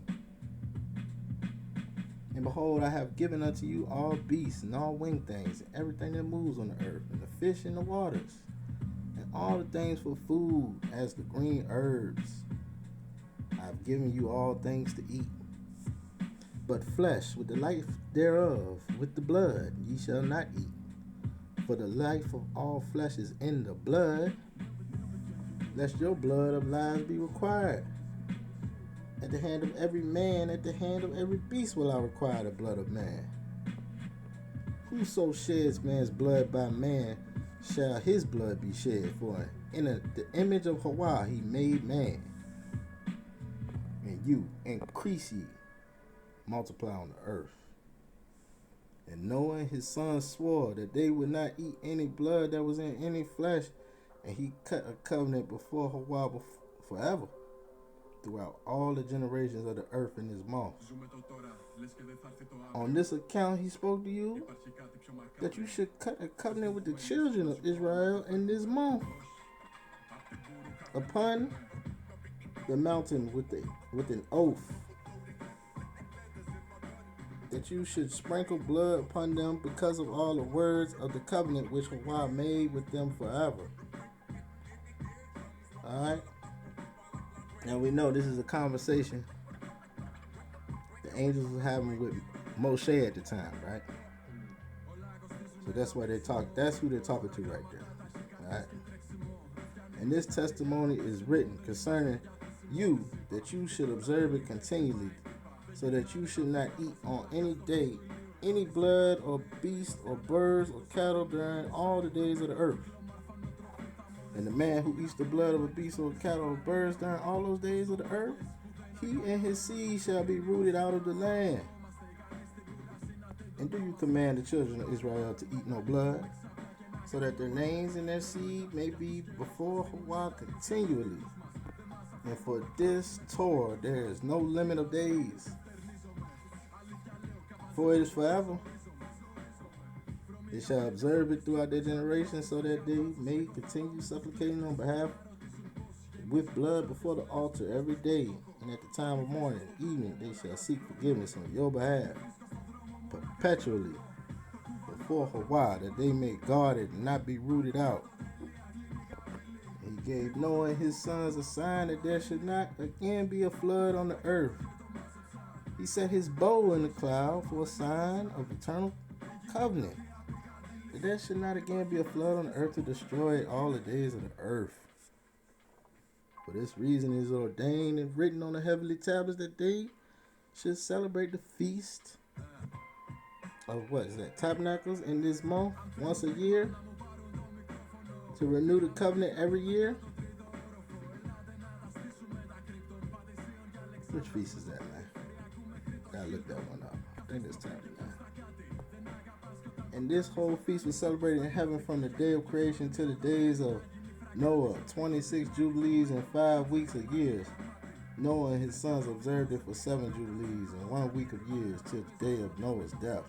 And behold, I have given unto you all beasts and all winged things, and everything that moves on the earth, and the fish in the waters, and all the things for food, as the green herbs. I have given you all things to eat. But flesh with the life thereof, with the blood, ye shall not eat. For the life of all flesh is in the blood, lest your blood of lives be required. At the hand of every man, at the hand of every beast will I require the blood of man. Whoso sheds man's blood by man, shall his blood be shed, for in the image of Hawa he made man. And you increase ye, multiply on the earth. And Noah and his sons swore that they would not eat any blood that was in any flesh, and he cut a covenant before Hawa forever, throughout all the generations of the earth in his mouth. On this account he spoke to you, that you should cut a covenant with the children of Israel in this month, upon the mountain with an oath, that you should sprinkle blood upon them because of all the words of the covenant which Hawa made with them forever. Alright? Now we know this is a conversation the angels were having with Moshe at the time, right? So that's why they talk. That's who they're talking to right there. Alright? And this testimony is written concerning you, that you should observe it continually, so that you should not eat on any day any blood or beast or birds or cattle during all the days of the earth. And the man who eats the blood of a beast or cattle or birds during all those days of the earth, he and his seed shall be rooted out of the land. And do you command the children of Israel to eat no blood, so that their names and their seed may be before Hawa continually? And for this Torah there is no limit of days, for it is forever. They shall observe it throughout their generations, so that they may continue supplicating on behalf with blood before the altar every day, and at the time of morning and evening they shall seek forgiveness on your behalf perpetually before Hawa, that they may guard it and not be rooted out. He gave Noah and his sons a sign that there should not again be a flood on the earth. He set his bow in the cloud for a sign of eternal covenant, that there should not again be a flood on the earth to destroy it all the days of the earth. For this reason it is ordained and written on the heavenly tablets that they should celebrate the feast of tabernacles in this month once a year, to renew the covenant every year. Which feast is that, man? Gotta look that one up. I think it's tabernacle. And this whole feast was celebrated in heaven from the day of creation to the days of Noah, 26 jubilees and 5 weeks of years. Noah and his sons observed it for 7 jubilees and 1 week of years, till the day of Noah's death.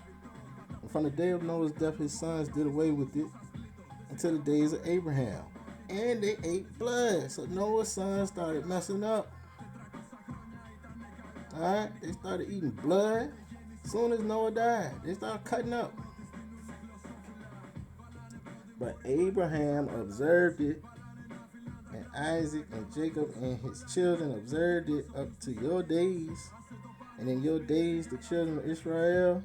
And from the day of Noah's death, his sons did away with it until the days of Abraham. And they ate blood. So Noah's sons started messing up. Alright? They started eating blood. As soon as Noah died, they started cutting up. But Abraham observed it, and Isaac and Jacob and his children observed it up to your days. And in your days, the children of Israel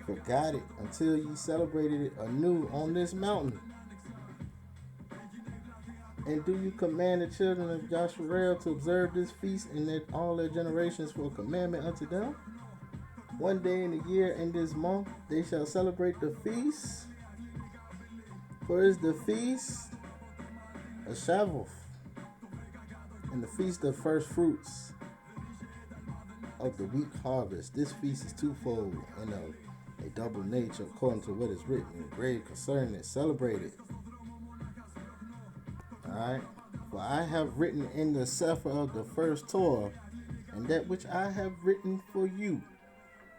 forgot it until ye celebrated it anew on this mountain. And do you command the children of Yasharel to observe this feast and that all their generations for a commandment unto them? One day in the year in this month they shall celebrate the feast. For it is the feast of Shavuot and the feast of first fruits of the wheat harvest. This feast is twofold and of a double nature according to what is written in grave concerning it. Celebrate it. Alright. For I have written in the Sefer of the first Torah, and that which I have written for you,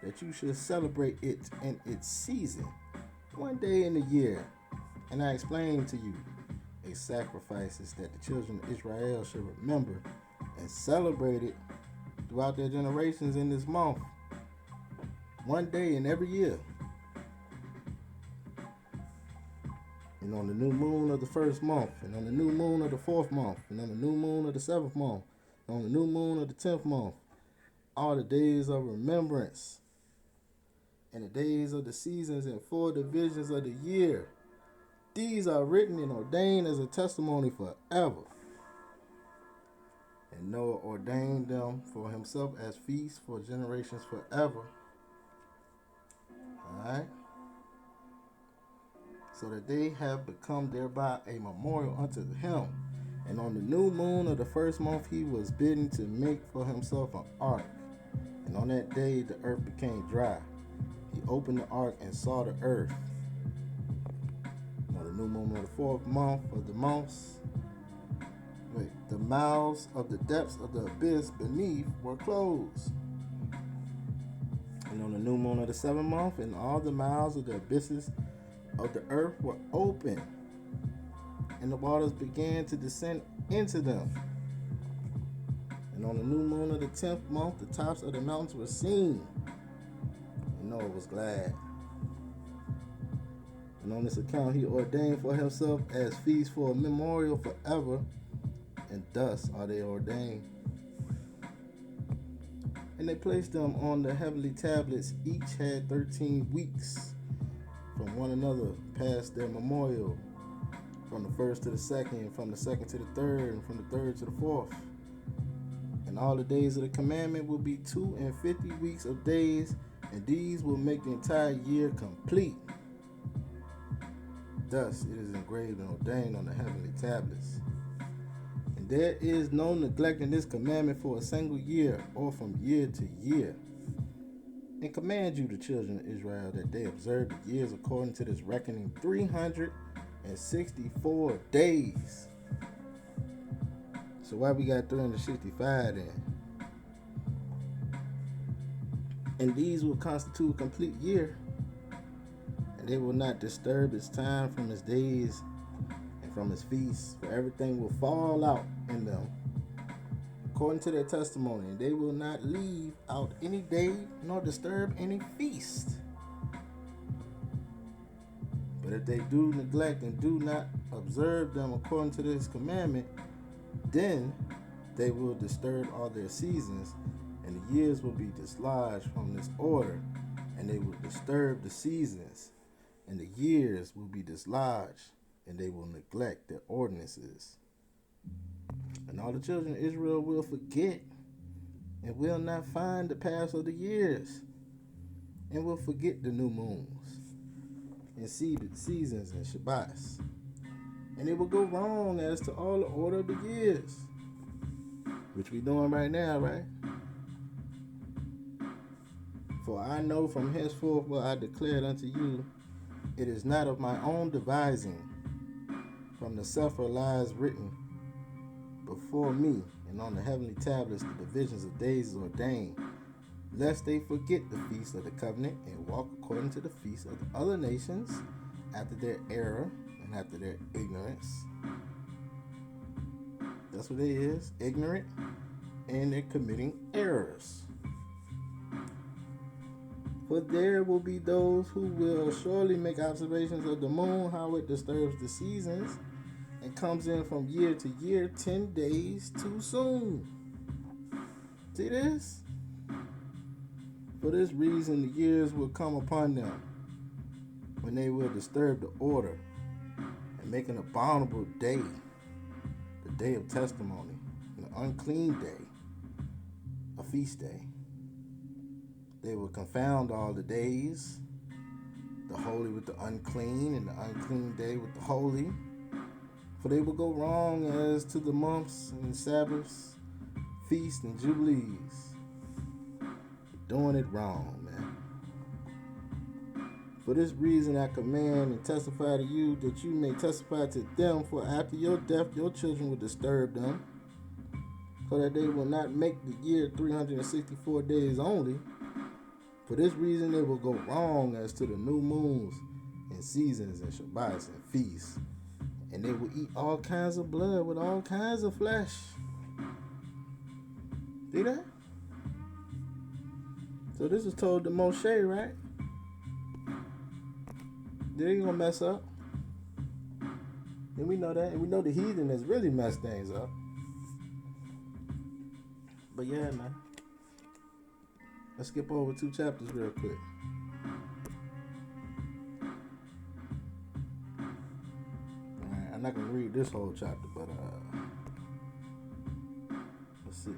that you should celebrate it in its season, one day in the year. And I explain to you a sacrifices that the children of Israel should remember and celebrate it throughout their generations in this month, one day in every year. And on the new moon of the first month, and on the new moon of the fourth month, and on the new moon of the seventh month, and on the new moon of the 10th month, all the days of remembrance, and the days of the seasons and 4 divisions of the year. These are written and ordained as a testimony forever. And Noah ordained them for himself as feasts for generations forever. Alright? So that they have become thereby a memorial unto him. And on the new moon of the first month he was bidden to make for himself an ark. And on that day the earth became dry. He opened the ark and saw the earth. On the new moon of the fourth month of the months, the mouths of the depths of the abyss beneath were closed. And on the new moon of the seventh month, and all the mouths of the abysses of the earth were open, and the waters began to descend into them. And on the new moon of the 10th month, the tops of the mountains were seen, and Noah was glad. And on this account he ordained for himself as feasts for a memorial forever, and thus are they ordained. And they placed them on the heavenly tablets. Each had 13 weeks from one another past their memorial, from the first to the second, from the second to the third, and from the third to the fourth. And all the days of the commandment will be 52 weeks of days, and these will make the entire year complete. Thus it is engraved and ordained on the heavenly tablets. And there is no neglect in this commandment for a single year, or from year to year. And command you, the children of Israel, that they observe the years according to this reckoning 364 days. So why we got 365 then? And these will constitute a complete year, and they will not disturb its time from its days and from its feasts, for everything will fall out in them according to their testimony, and they will not leave out any day nor disturb any feast. But if they do neglect and do not observe them according to this commandment, then they will disturb all their seasons, and the years will be dislodged from this order, and they will disturb the seasons, and the years will be dislodged, and they will neglect their ordinances. And all the children of Israel will forget, and will not find the paths of the years, and will forget the new moons, and see the seasons and Shabbats. And they will go wrong as to all the order of the years, which we doing right now, right? For I know from henceforth what I declared unto you, it is not of my own devising. From the Sefer lies written before me, and on the heavenly tablets the divisions of days is ordained, lest they forget the feast of the covenant, and walk according to the feast of the other nations, after their error and after their ignorance. That's what it is, ignorant, and they're committing errors. For there will be those who will surely make observations of the moon, how it disturbs the seasons, and comes in from year to year 10 days too soon. See this? For this reason the years will come upon them, when they will disturb the order, and make an abominable day, day of testimony, an unclean day, a feast day. They will confound all the days, the holy with the unclean, and the unclean day with the holy. For they will go wrong as to the months and Sabbaths, feasts and jubilees. Doing it wrong, man. For this reason I command and testify to you that you may testify to them, for after your death your children will disturb them, so that they will not make the year 364 days only. For this reason they will go wrong as to the new moons and seasons and Shabbats and feasts. And they will eat all kinds of blood with all kinds of flesh. See that? So this is told to Moshe, right? They ain't gonna mess up. And we know that. And we know the heathen has really messed things up. But yeah, man. Let's skip over 2 chapters real quick. Alright, I'm not gonna read this whole chapter, but let's see.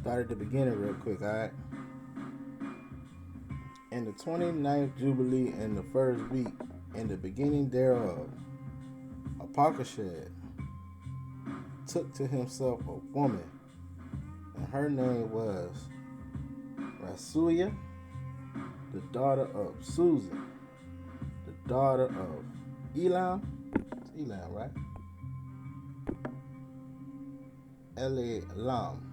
Start at the beginning real quick, alright? In the 29th Jubilee in the first week, in the beginning thereof, Apocashed took to himself a woman, and her name was Rasuya, the daughter of Susan, the daughter of Elam. It's Elam, right? Elam.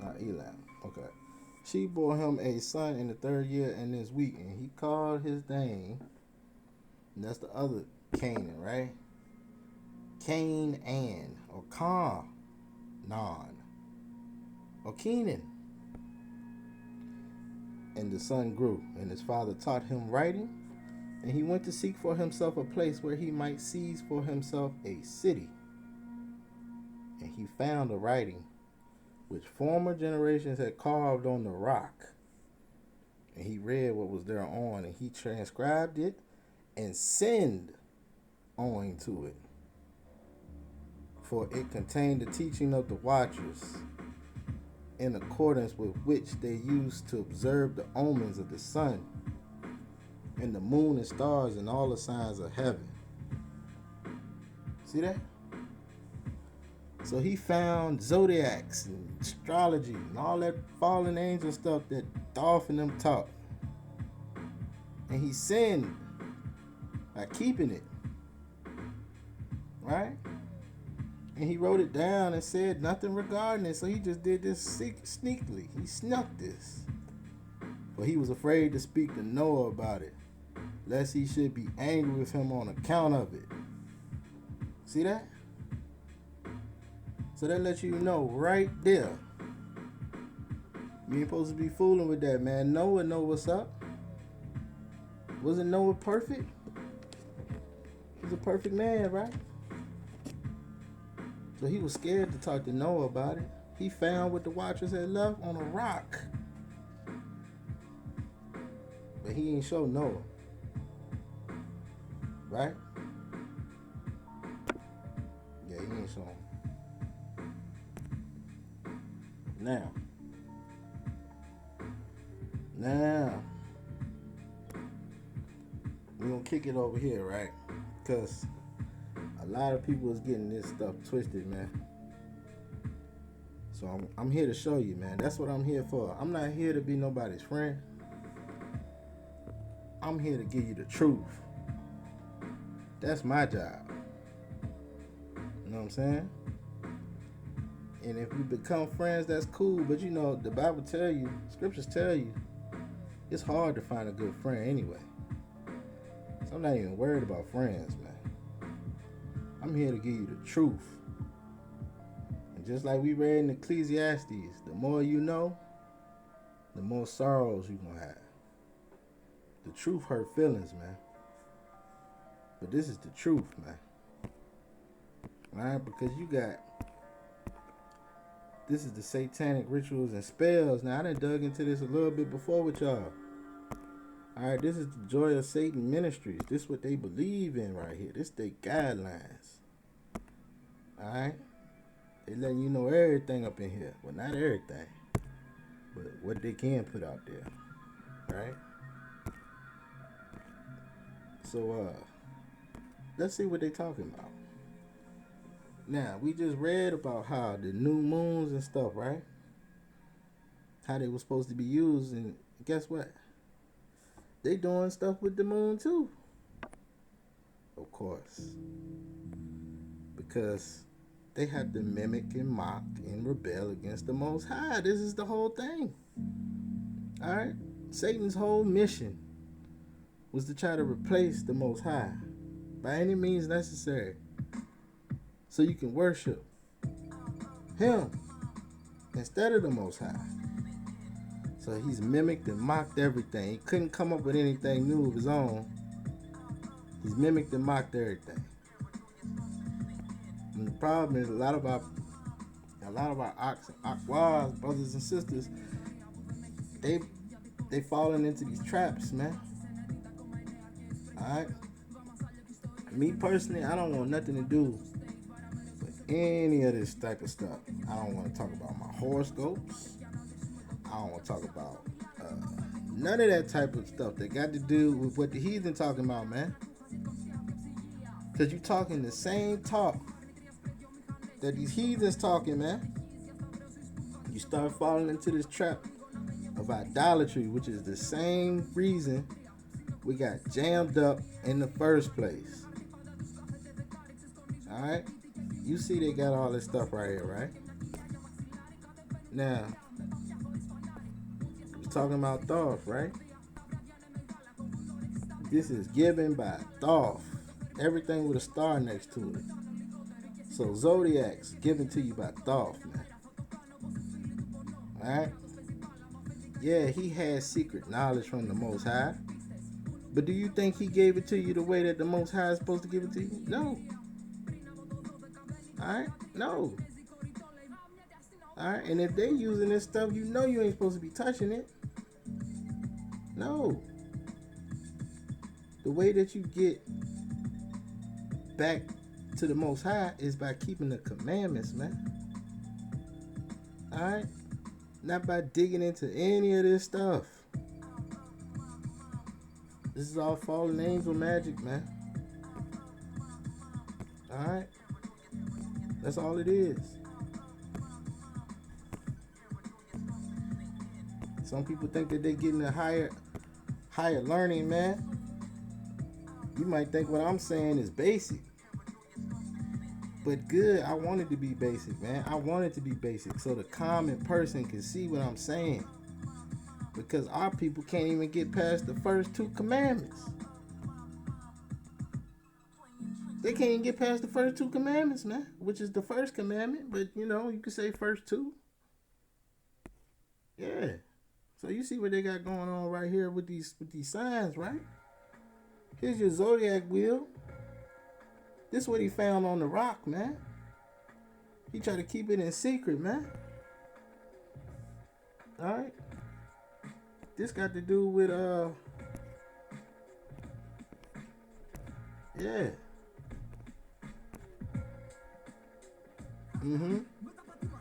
Not Elam. Okay. She bore him a son in the 3rd year in this week, and he called his name, and that's the other Canaan, right? Canaan, or Canaan, or Kenan. And the son grew, and his father taught him writing, and he went to seek for himself a place where he might seize for himself a city. And he found a writing which former generations had carved on the rock. And he read what was thereon, and he transcribed it and sinned owing to it. For it contained the teaching of the watchers, in accordance with which they used to observe the omens of the sun, and the moon and stars, and all the signs of heaven. See that? So he found zodiacs and astrology and all that fallen angel stuff that Dolph and them taught. And he sinned by keeping it. Right? And he wrote it down and said nothing regarding it. So he just did this sneakily. He snuck this. For he was afraid to speak to Noah about it, lest he should be angry with him on account of it. See that? So that lets you know right there. You ain't supposed to be fooling with that, man. Noah know what's up. Wasn't Noah perfect? He's a perfect man, right? So he was scared to talk to Noah about it. He found what the watchers had left on a rock. But he ain't show Noah. Right? Yeah, he ain't show him. Now, we're going to kick it over here, right? Because a lot of people is getting this stuff twisted, man. So I'm here to show you, man. That's what I'm here for. I'm not here to be nobody's friend. I'm here to give you the truth. That's my job. You know what I'm saying? And if we become friends, that's cool. But you know, the Bible tell you, scriptures tell you, it's hard to find a good friend anyway. So I'm not even worried about friends, man. I'm here to give you the truth. And just like we read in Ecclesiastes, the more you know, the more sorrows you're going to have. The truth hurt feelings, man. But this is the truth, man. Right? Because you got This is the satanic rituals and spells. Now, I done dug into this a little bit before with y'all. Alright, this is the Joy of Satan Ministries. This is what they believe in right here. This is their guidelines. Alright? They letting you know everything up in here. Well, not everything. But what they can put out there. Right? So, let's see what they talking about. Now, we just read about how the new moons and stuff, right? How they were supposed to be used, and guess what? They doing stuff with the moon too. Of course. Because they have to mimic and mock and rebel against the Most High. This is the whole thing. Alright? Satan's whole mission was to try to replace the Most High by any means necessary, so you can worship him instead of the Most High. So he's mimicked and mocked everything. He couldn't come up with anything new of his own. He's mimicked and mocked everything. And the problem is a lot of our Aquas, brothers and sisters, they falling into these traps, man. Alright? Me personally, I don't want nothing to do with any of this type of stuff. I don't want to talk about my horoscopes. I don't want to talk about none of that type of stuff that got to do with what the heathen talking about, man. Because you talking the same talk that these heathens talking, man. You start falling into this trap of idolatry, which is the same reason we got jammed up in the first place. Alright? You see they got all this stuff right here, right? Now, we're talking about Thoth, right? This is given by Thoth. Everything with a star next to it. So Zodiac's given to you by Thoth, man. Alright? Yeah, he has secret knowledge from the Most High. But do you think he gave it to you the way that the Most High is supposed to give it to you? No. Alright? No. Alright? And if they using this stuff, you know you ain't supposed to be touching it. No. The way that you get back to the Most High is by keeping the commandments, man. Alright? Not by digging into any of this stuff. This is all fallen angel magic, man. Alright? That's all it is. Some people think that they're getting a higher learning, man. You might think what I'm saying is basic. But good, I want it to be basic, man. I want it to be basic so the common person can see what I'm saying. Because our people can't even get past the first two commandments. They can't even get past the first two commandments, man. Which is the first commandment, but you know, you could say first two. Yeah. So you see what they got going on right here with these signs, right? Here's your zodiac wheel. This is what he found on the rock, man. He tried to keep it in secret, man. Alright. This got to do with yeah.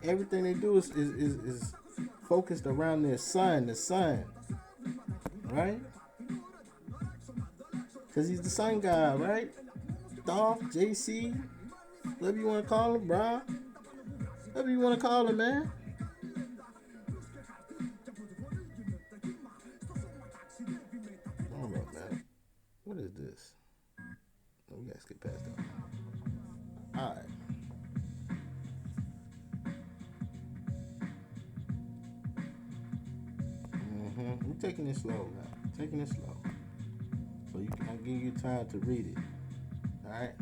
Everything they do is focused around their sun, the sun. Right? Because he's the sun god, right? Thoth, JC, whatever you want to call him, bro. Whatever you want to call him, man. Hold up, man. What is this? Oh, we gotta skip past that. Alright. We're taking it slow now. Taking it slow. So I'll give you time to read it. Alright?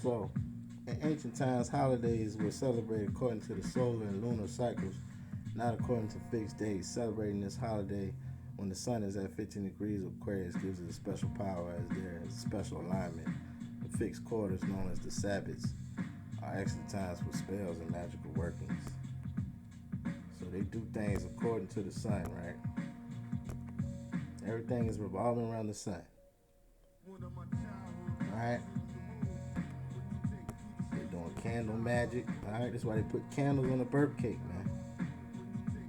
So, in ancient times, holidays were celebrated according to the solar and lunar cycles, not according to fixed days. Celebrating this holiday when the sun is at 15 degrees of Aquarius gives it a special power, as there is a special alignment with fixed quarters known as the Sabbaths are actually times for spells and magical workings. So they do things according to the sun, right? Everything is revolving around the sun. Alright? They're doing candle magic. Alright? That's why they put candles on the birth cake, man.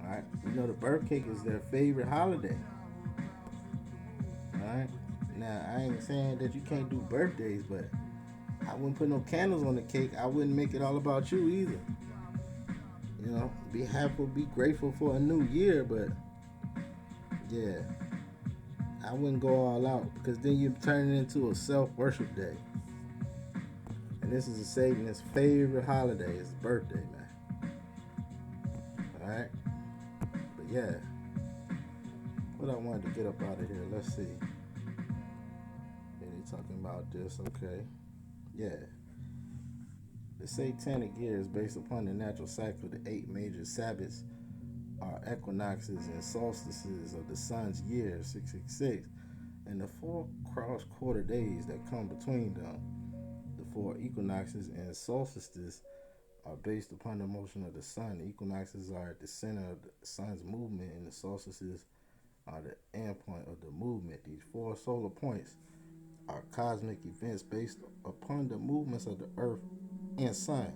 Alright? You know the birth cake is their favorite holiday. Alright? Now, I ain't saying that you can't do birthdays, but I wouldn't put no candles on the cake. I wouldn't make it all about you either. You know, be happy, be grateful for a new year, but yeah, I wouldn't go all out because then you turn it into a self-worship day. And this is a Satanist favorite holiday. It's his birthday, man. Alright? But yeah, what I wanted to get up out of here, let's see. Yeah, they talking about this, okay. Yeah. The satanic year is based upon the natural cycle. The 8 major Sabbaths are equinoxes and solstices of the sun's year, 666, and the 4 cross-quarter days that come between them. The 4 equinoxes and solstices are based upon the motion of the sun. The equinoxes are at the center of the sun's movement, and the solstices are the end point of the movement. These 4 solar points are cosmic events based upon the movements of the earth and sun,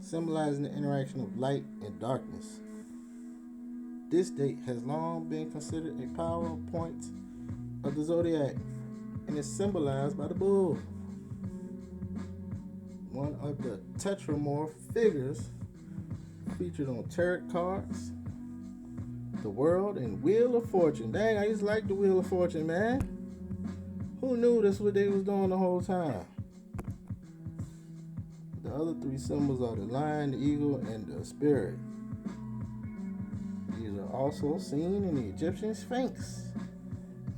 symbolizing the interaction of light and darkness. This date has long been considered a power point of the zodiac and is symbolized by the bull, one of the tetramorph figures featured on tarot cards, the World, and Wheel of Fortune. Dang, I used to like the Wheel of Fortune, man. Who knew that's what they was doing the whole time? The other 3 symbols are the lion, the eagle, and the spirit. These are also seen in the Egyptian Sphinx.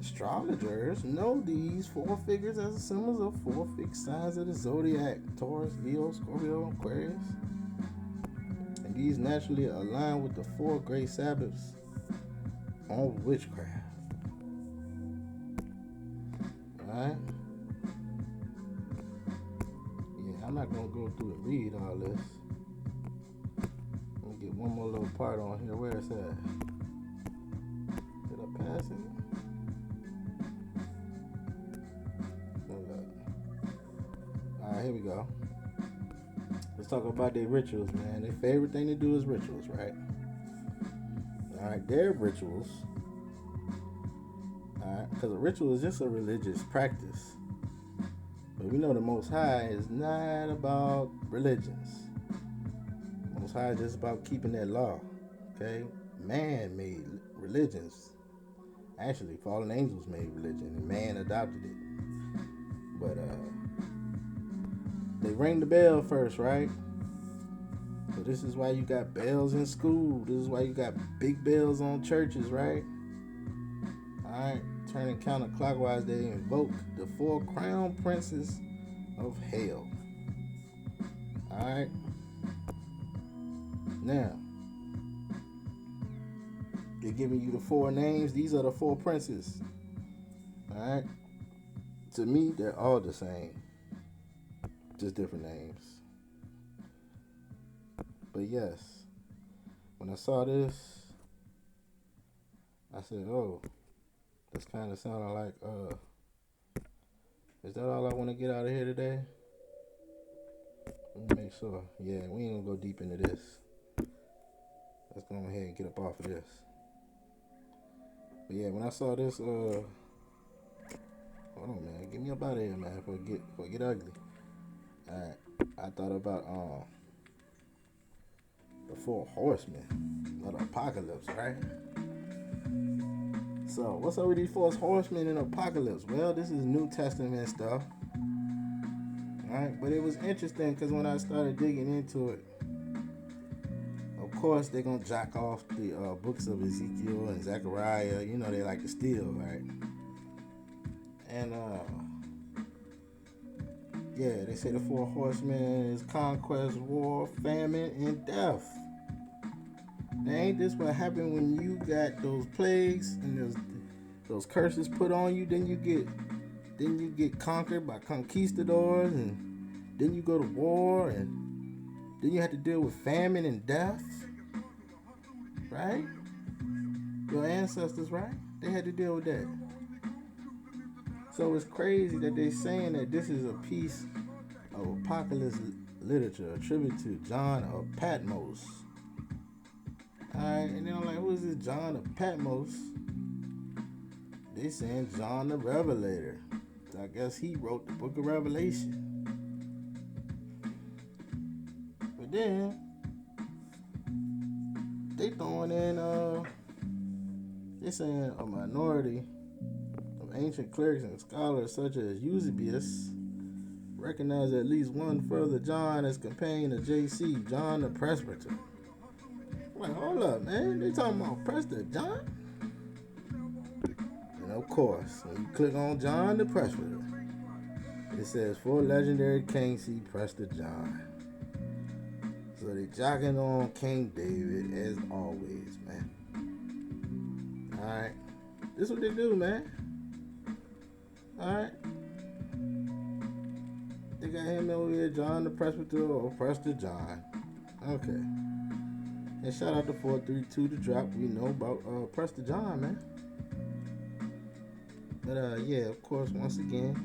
Astrologers know these 4 figures as symbols of 4 fixed signs of the zodiac: Taurus, Leo, Scorpio, Aquarius. And these naturally align with the 4 great Sabbaths on witchcraft. Alright? Yeah, I'm not going to go through and read all this. Let me get one more little part on here. Where is that? Did I pass it? Alright, here we go. Let's talk about their rituals, man. Their favorite thing to do is rituals, right? Alright, their rituals. Alright, because a ritual is just a religious practice. But we know the Most High is not about religions. The Most High is just about keeping that law. Okay? Man made religions. Actually, fallen angels made religion, and man adopted it. But they ring the bell first, right? So this is why you got bells in school. This is why you got big bells on churches, right? Alright, turning counterclockwise, they invoke the 4 crown princes of hell. Alright. Now, they're giving you the 4 names. These are the 4 princes. Alright. To me, they're all the same. Just different names. But yes, when I saw this, I said, oh, that's kind of sounding like, is that all I want to get out of here today? Let me make sure. Yeah, we ain't gonna go deep into this. Let's go ahead and get up off of this. But yeah, when I saw this, hold on, man, get me up out of here, man, before it get ugly. Alright, I thought about the 4 horsemen of the apocalypse, right? So, what's up with these 4 horsemen in the apocalypse? Well, this is New Testament stuff. Alright, but it was interesting because when I started digging into it, of course, they're going to jack off the books of Ezekiel and Zechariah. You know, they like to steal, right? And, yeah, they say the 4 horsemen is conquest, war, famine, and death. Now, ain't this what happened when you got those plagues and those curses put on you? Then you get conquered by conquistadors, and Then you go to war, and then you have to deal with famine and death, right? Your ancestors, right? They had to deal with that. So it's crazy that they're saying that this is a piece of apocalypse literature attributed to John of Patmos. Alright, and then I'm like, who is this John of Patmos? They saying John the Revelator. So I guess he wrote the book of Revelation. But then they throwing in they saying a minority of ancient clerics and scholars such as Eusebius recognize at least one further John as companion of J.C., John the Presbyter. I'm like, hold up, man. They talking about Presbyter John? And of course, when you click on John the Presbyter, it says, for legendary King C. Presbyter John. So they jocking on King David as always, man. Alright. This is what they do, man. Alright. They got him over here, John the Presbyter or Presbyter John. Okay. And shout out to 432 to drop. We know about Presbyter John, man. But yeah, of course, once again,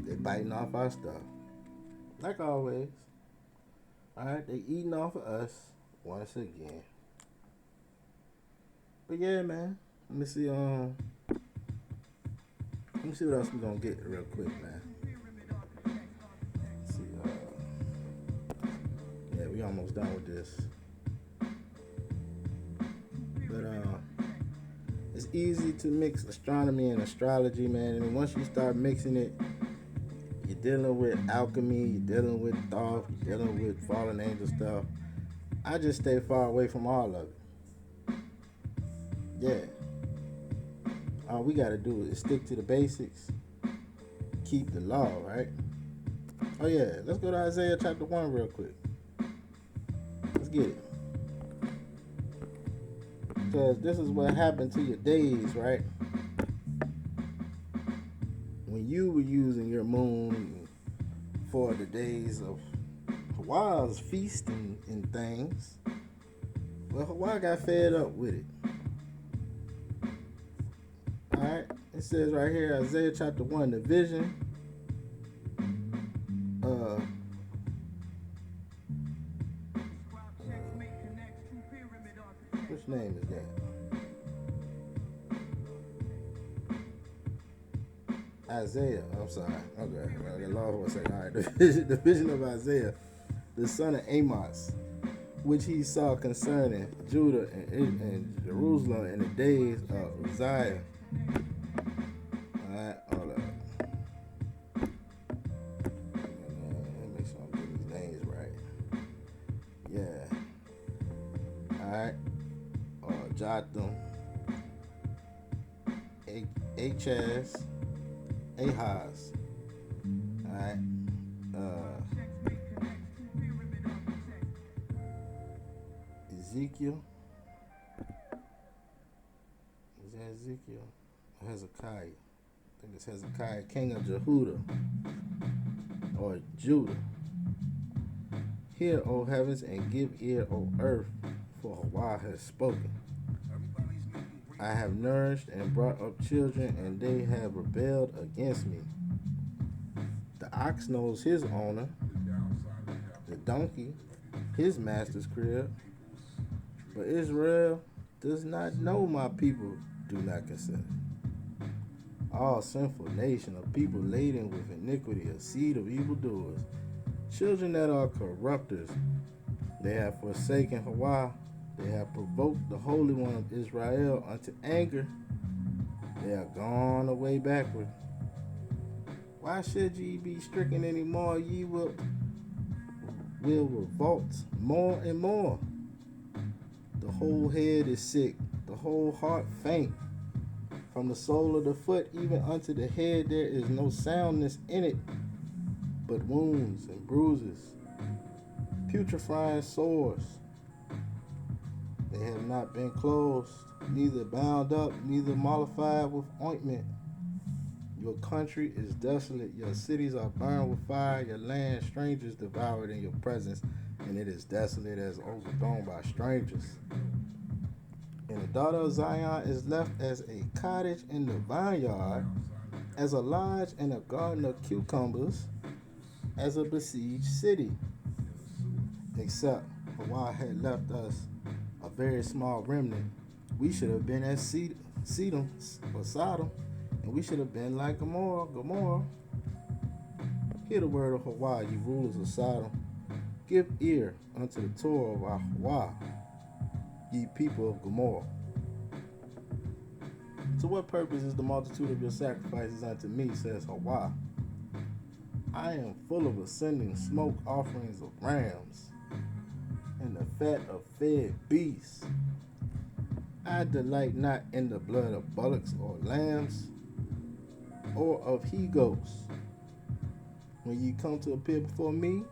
they biting off our stuff. Like always. Alright, they eating off of us once again. But yeah, man. Let me see what else we gonna get real quick, man. Let's see, yeah, we almost done with this. But it's easy to mix astronomy and astrology, man. And once you start mixing it, you're dealing with alchemy, you're dealing with thought, you're dealing with fallen angel stuff. I just stay far away from all of it. Yeah. All we gotta do is stick to the basics, keep the law, right? Oh yeah, let's go to Isaiah chapter 1 real quick. Let's get it. Because this is what happened to your days, right? When you were using your moon for the days of Hawaii's feast and things, well, Hawaii got fed up with it. Alright, it says right here, Isaiah chapter 1, the vision. Which name is that? Isaiah. I'm sorry. Okay, I got lost for a second. Alright, the vision of Isaiah, the son of Amos, which he saw concerning Judah and Jerusalem in the days of Uzziah. Alright, hold up. Let me make sure I'm getting these names right. Yeah. Alright. Jotham, Ahaz. Alright. Ezekiel. Is that Ezekiel? Hezekiah. I think it's Hezekiah, king of Jehudah. Or Judah. Hear, O heavens, and give ear, O earth, for Hawaii has spoken. I have nourished and brought up children, and they have rebelled against me. The ox knows his owner, the donkey his master's crib, but Israel does not know, my people do not consider. All sinful nation, of people laden with iniquity, a seed of evildoers, children that are corrupters. They have forsaken Hawaii. They have provoked the Holy One of Israel unto anger. They are gone away backward. Why should ye be stricken any more? Ye will revolt more and more. The whole head is sick, the whole heart faint. From the sole of the foot even unto the head there is no soundness in it, but wounds and bruises, putrefying sores. They have not been closed, neither bound up, neither mollified with ointment. Your country is desolate. Your cities are burned with fire. Your land, strangers devoured in your presence, and it is desolate as overthrown by strangers. And the daughter of Zion is left as a cottage in the vineyard, as a lodge in a garden of cucumbers, as a besieged city. Except Hawaii had left us a very small remnant. We should have been as Sedom or Sodom, and we should have been like Gomorrah. Hear the word of Hawaii, ye rulers of Sodom. Give ear unto the Torah of our Hawaii, ye people of Gomorrah. To what purpose is the multitude of your sacrifices unto me, says Hawaii? I am full of ascending smoke offerings of rams, and the fat of fed beasts. I delight not in the blood of bullocks or lambs, or of he-goats. When ye come to appear before me,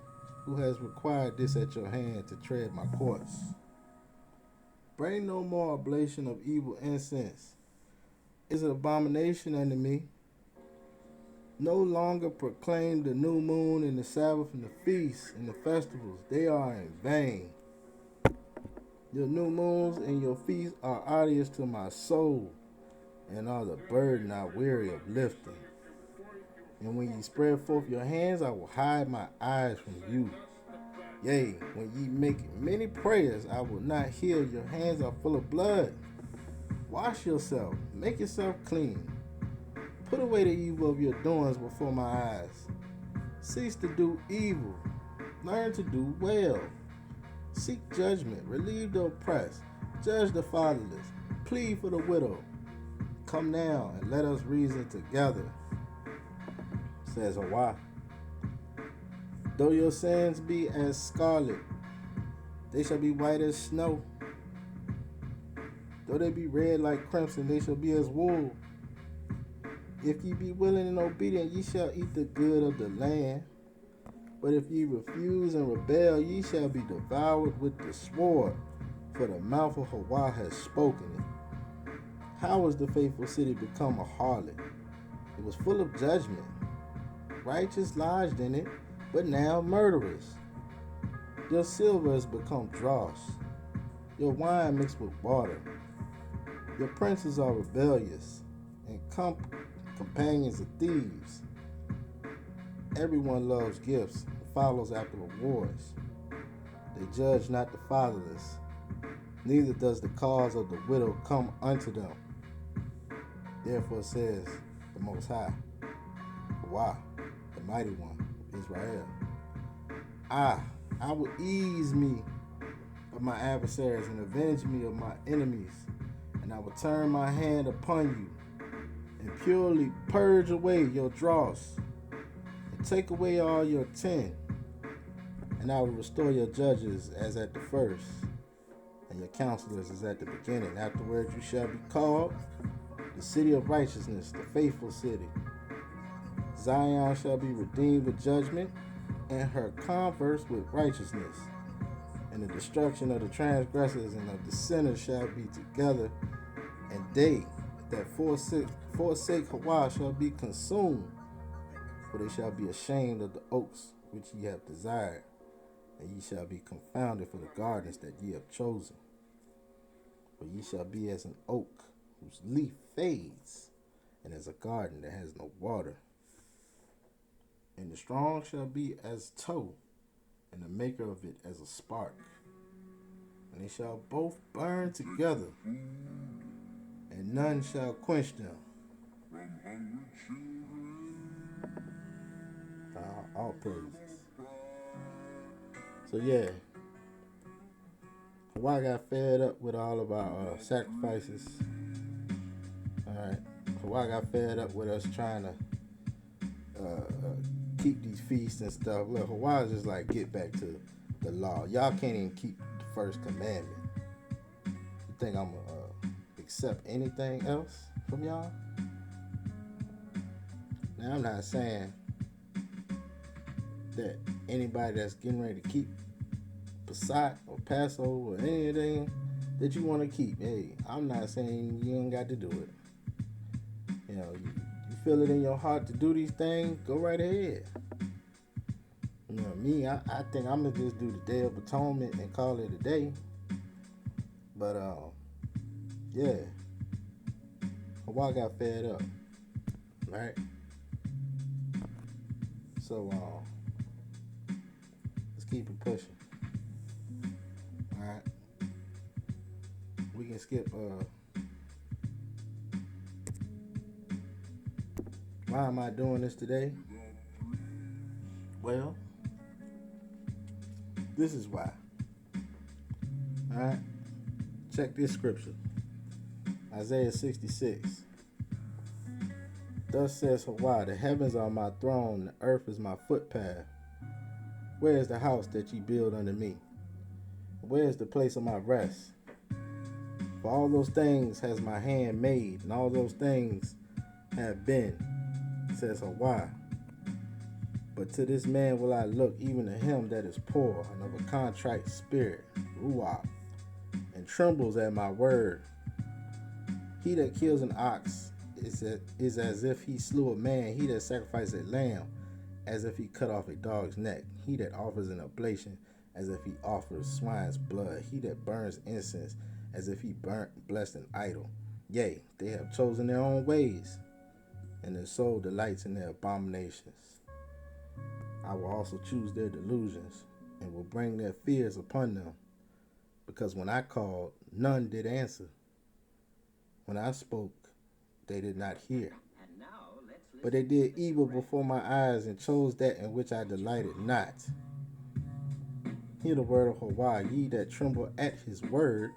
who has required this at your hand to tread my courts? Bring no more oblation of evil incense. Is an abomination unto me. No longer proclaim the new moon and the Sabbath and the feasts and the festivals. They are in vain. Your new moons and your feasts are odious to my soul, and are the burden I weary of lifting. And when ye spread forth your hands, I will hide my eyes from you. Yea, when ye make many prayers, I will not hear. Your hands are full of blood. Wash yourself, make yourself clean. Put away the evil of your doings before my eyes. Cease to do evil. Learn to do well. Seek judgment. Relieve the oppressed. Judge the fatherless. Plead for the widow. Come now and let us reason together, says Hawaii. Though your sins be as scarlet, they shall be white as snow. Though they be red like crimson, they shall be as wool. If ye be willing and obedient, ye shall eat the good of the land. But if ye refuse and rebel, ye shall be devoured with the sword, for the mouth of Hawaii has spoken it. How was the faithful city become a harlot? It was full of judgment. Righteous lodged in it, but now murderers. Your silver has become dross, your wine mixed with water. Your princes are rebellious, and companions of thieves. Everyone loves gifts and follows after rewards. They judge not the fatherless, neither does the cause of the widow come unto them. Therefore says the Most High, Hawaii, the Mighty One, Israel, I will ease me of my adversaries and avenge me of my enemies, and I will turn my hand upon you and purely purge away your dross and take away all your tin, and I will restore your judges as at the first, and your counselors as at the beginning. Afterward you shall be called the city of righteousness, the faithful city. Zion shall be redeemed with judgment, and her converse with righteousness. And the destruction of the transgressors and of the sinners shall be together, and they that forsake Hawaii shall be consumed, for they shall be ashamed of the oaks which ye have desired, and ye shall be confounded for the gardens that ye have chosen. For ye shall be as an oak whose leaf fades, and as a garden that has no water. And the strong shall be as tow, and the maker of it as a spark. And they shall both burn together, and none shall quench them. All praises. So yeah, Hawaii got fed up with all of our sacrifices. Alright, Hawaii got fed up with us trying to keep these feasts and stuff. Look, Hawaii's just like, get back to the law. Y'all can't even keep the first commandment. You think I'm gonna accept anything else from y'all? Now, I'm not saying that anybody that's getting ready to keep Passat or Passover or anything that you want to keep, hey, I'm not saying you ain't got to do it. You know, you feel it in your heart to do these things, go right ahead. You know me, I think I'm gonna just do the Day of Atonement and call it a day. But yeah, Hawaii got fed up, right? So let's keep it pushing. All right, we can skip. Why am I doing this today? Well, this is why. All right, check this scripture. Isaiah 66. Thus says Hawaii, the heavens are my throne, the earth is my footpath. Where is the house that ye build unto me? Where is the place of my rest? For all those things has my hand made, and all those things have been, says Hawaii. But to this man will I look, even to him that is poor and of a contrite spirit, ruach, and trembles at my word. He that kills an ox is as if he slew a man. He that sacrifices a lamb, as if he cut off a dog's neck. He that offers an oblation, as if he offers swine's blood. He that burns incense, as if he blessed an idol. Yea, they have chosen their own ways, and their soul delights in their abominations. I will also choose their delusions, and will bring their fears upon them. Because when I called, none did answer. When I spoke, they did not hear. But they did evil before my eyes, and chose that in which I delighted not. Hear the word of Hawaii, ye that tremble at his word.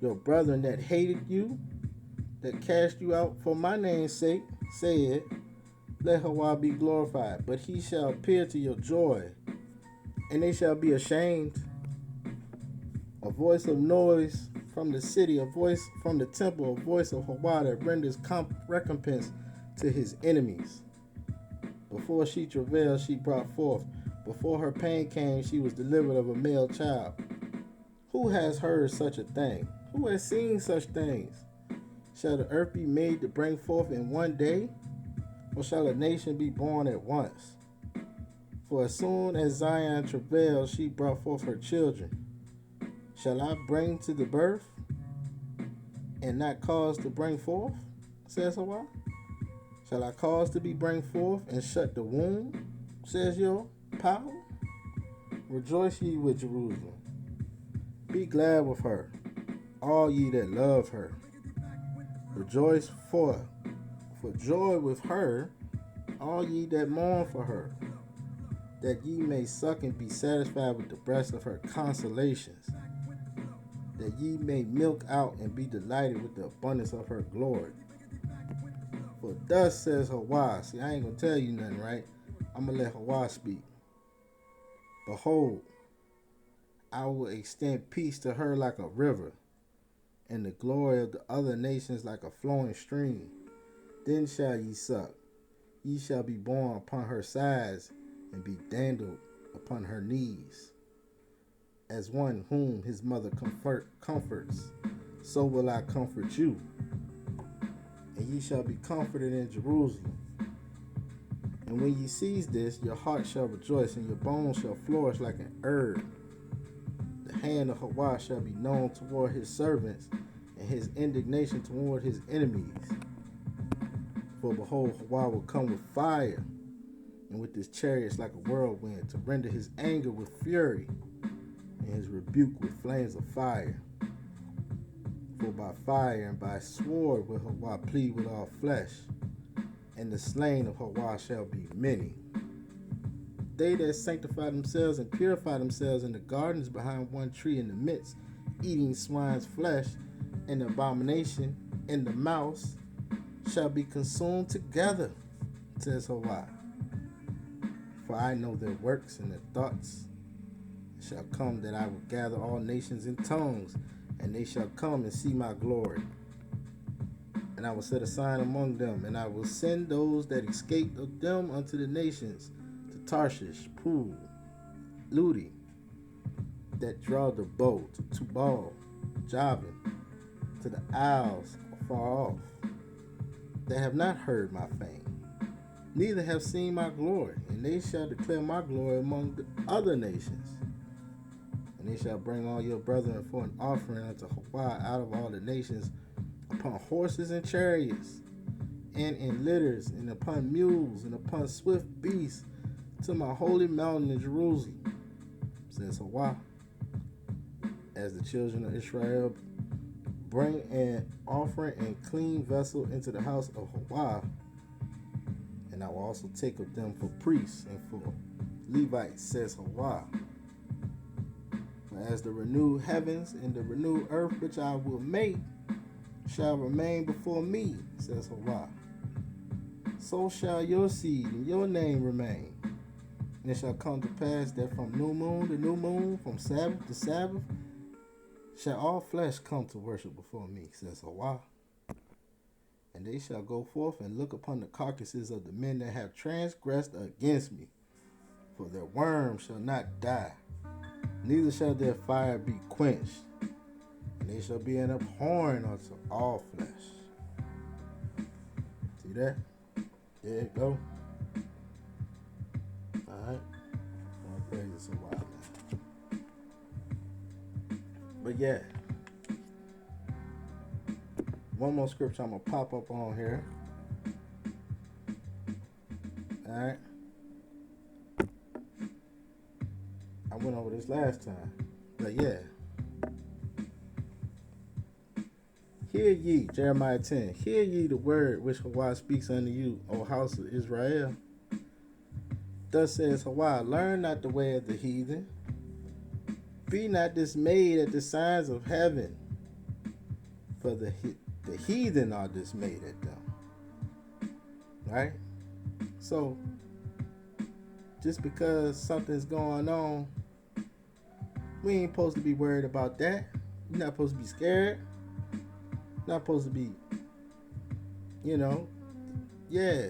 Your brethren that hated you, that cast you out for my name's sake, said, let Hawaii be glorified. But he shall appear to your joy, and they shall be ashamed. A voice of noise from the city, a voice from the temple, a voice of Hawaii that renders recompense to his enemies. Before she travailed, she brought forth. Before her pain came, she was delivered of a male child. Who has heard such a thing? Who has seen such things? Shall the earth be made to bring forth in one day? Or shall a nation be born at once? For as soon as Zion travailed, she brought forth her children. Shall I bring to the birth, and not cause to bring forth, says Hawaii? Shall I cause to be bring forth, and shut the womb, says your power? Rejoice ye with Jerusalem. Be glad with her, all ye that love her. Rejoice for joy with her, all ye that mourn for her, that ye may suck and be satisfied with the breast of her consolations, that ye may milk out and be delighted with the abundance of her glory. For thus says Hawaii. See, I ain't gonna tell you nothing, right? I'm gonna let Hawaii speak. Behold, I will extend peace to her like a river, and the glory of the other nations like a flowing stream. Then shall ye suck. Ye shall be born upon her sides, and be dandled upon her knees. As one whom his mother comforts, so will I comfort you. And ye shall be comforted in Jerusalem. And when ye sees this, your heart shall rejoice, and your bones shall flourish like an herb. The hand of Hawaii shall be known toward his servants, and his indignation toward his enemies. For behold, Hawaii will come with fire, and with his chariots like a whirlwind, to render his anger with fury, and his rebuke with flames of fire. For by fire and by sword will Hawaii plead with all flesh, and the slain of Hawaii shall be many. They that sanctify themselves and purify themselves in the gardens behind one tree in the midst, eating swine's flesh, and the abomination, and the mouse, shall be consumed together, says Hawaii. For I know their works and their thoughts. It shall come that I will gather all nations in tongues, and they shall come and see my glory. And I will set a sign among them, and I will send those that escaped of them unto the nations, to Tarshish, Pool, Ludi, that draw the bow, to Tubal, Javan, to the isles afar off. that have not heard my fame, neither have seen my glory, and they shall declare my glory among the other nations. And they shall bring all your brethren for an offering unto Hawaii out of all the nations, upon horses and chariots, and in litters, and upon mules, and upon swift beasts, to my holy mountain in Jerusalem, says Hawaii. As the children of Israel bring an offering and clean vessel into the house of Hawaii, and I will also take of them for priests and for Levites, says Hawaii. As the renewed heavens and the renewed earth which I will make shall remain before me, says Hawaii, so shall your seed and your name remain. And it shall come to pass that from new moon to new moon, from Sabbath to Sabbath, shall all flesh come to worship before me, says Hawaii. And they shall go forth and look upon the carcasses of the men that have transgressed against me, for their worm shall not die, neither shall their fire be quenched, and they shall be an abhorring unto all flesh. See that? There it go. Alright. All praises a while now. But yeah. One more scripture I'm gonna pop up on here. Alright. I went over this last time. But yeah. Hear ye, Jeremiah 10. Hear ye the word which Hawaii speaks unto you, O house of Israel. Thus says Hawaii, learn not the way of the heathen. Be not dismayed at the signs of heaven, for the heathen are dismayed at them. Right? So, just because something's going on, we ain't supposed to be worried about that. You're not supposed to be scared. Not supposed to be, yeah.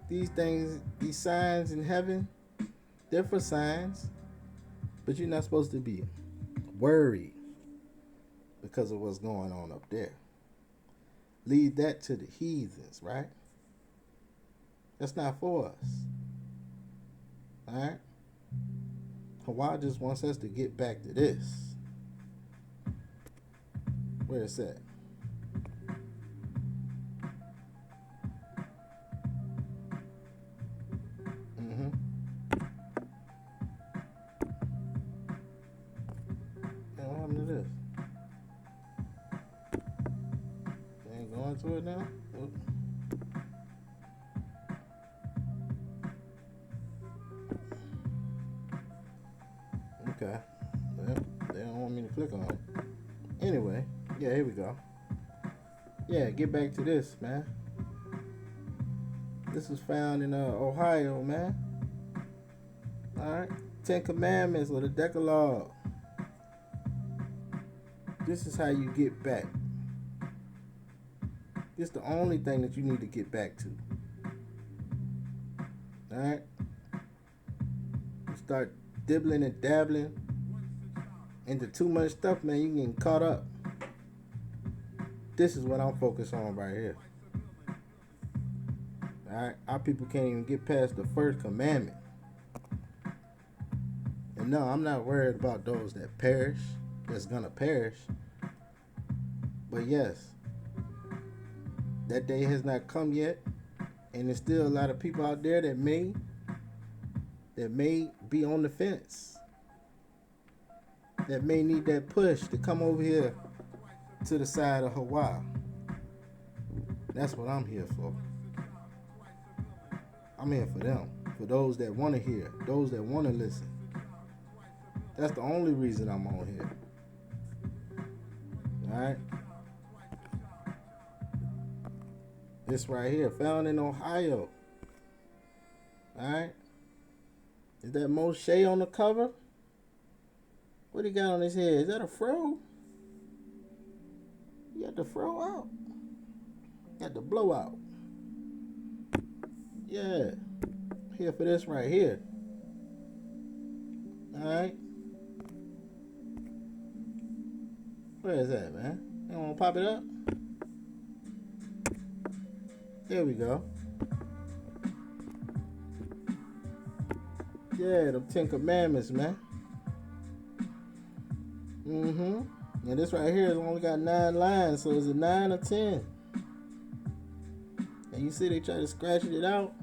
These things, these signs in heaven, they're for signs. But you're not supposed to be worried because of what's going on up there. Leave that to the heathens, right? That's not for us. Alright? Hawaii just wants us to get back to this. Where it's at. What happened to this? You ain't going to it now? Oop. Okay. Well, they don't want me to click on it. Anyway, yeah, here we go. Yeah, get back to this, man. This was found in Ohio, man. Alright? 10 Commandments or the Decalogue. This is how you get back. This is the only thing that you need to get back to. Alright? You start dibbling and dabbling into too much stuff, man, you getting caught up. This is what I'm focused on right here. Alright? Our people can't even get past the first commandment. And no, I'm not worried about those that perish, that's gonna perish. But yes, that day has not come yet, and there's still a lot of people out there that may be on the fence, that may need that push to come over here to the side of Hawaii. That's what I'm here for. I'm here for them, for those that want to hear, those that want to listen. That's the only reason I'm on here. Alright? This right here, found in Ohio. Alright? Is that Moshe on the cover? What he got on his head? Is that a fro? You got the fro out. Got the blowout. Yeah. Here for this right here. Alright? Where is that, man? You want to pop it up? There we go. Yeah, them 10 Commandments, man. Now this right here has only got 9 lines, so is it 9 or 10? And you see they try to scratch it out.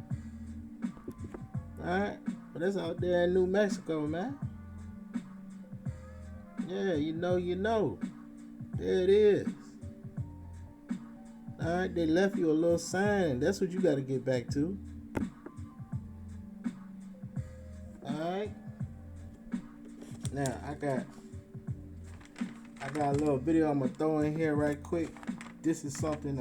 Alright? But that's out there in New Mexico, man. Yeah, you know. There it is. Alright, they left you a little sign. That's what you got to get back to. Alright. Now, I got a little video I'm going to throw in here right quick. This is something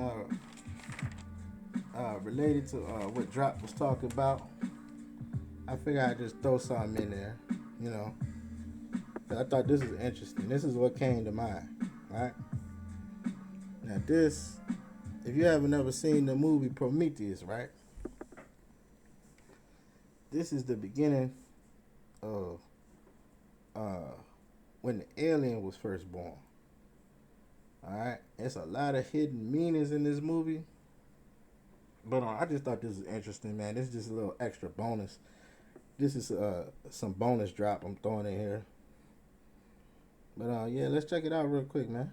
related to what Drop was talking about. I figured I'd just throw something in there, you know. I thought this was interesting. This is what came to mind, right? Now this, if you haven't ever seen the movie Prometheus, right? This is the beginning of when the alien was first born. Alright? There's a lot of hidden meanings in this movie. But I just thought this was interesting, man. This is just a little extra bonus. This is some bonus drop I'm throwing in here. But yeah, let's check it out real quick, man.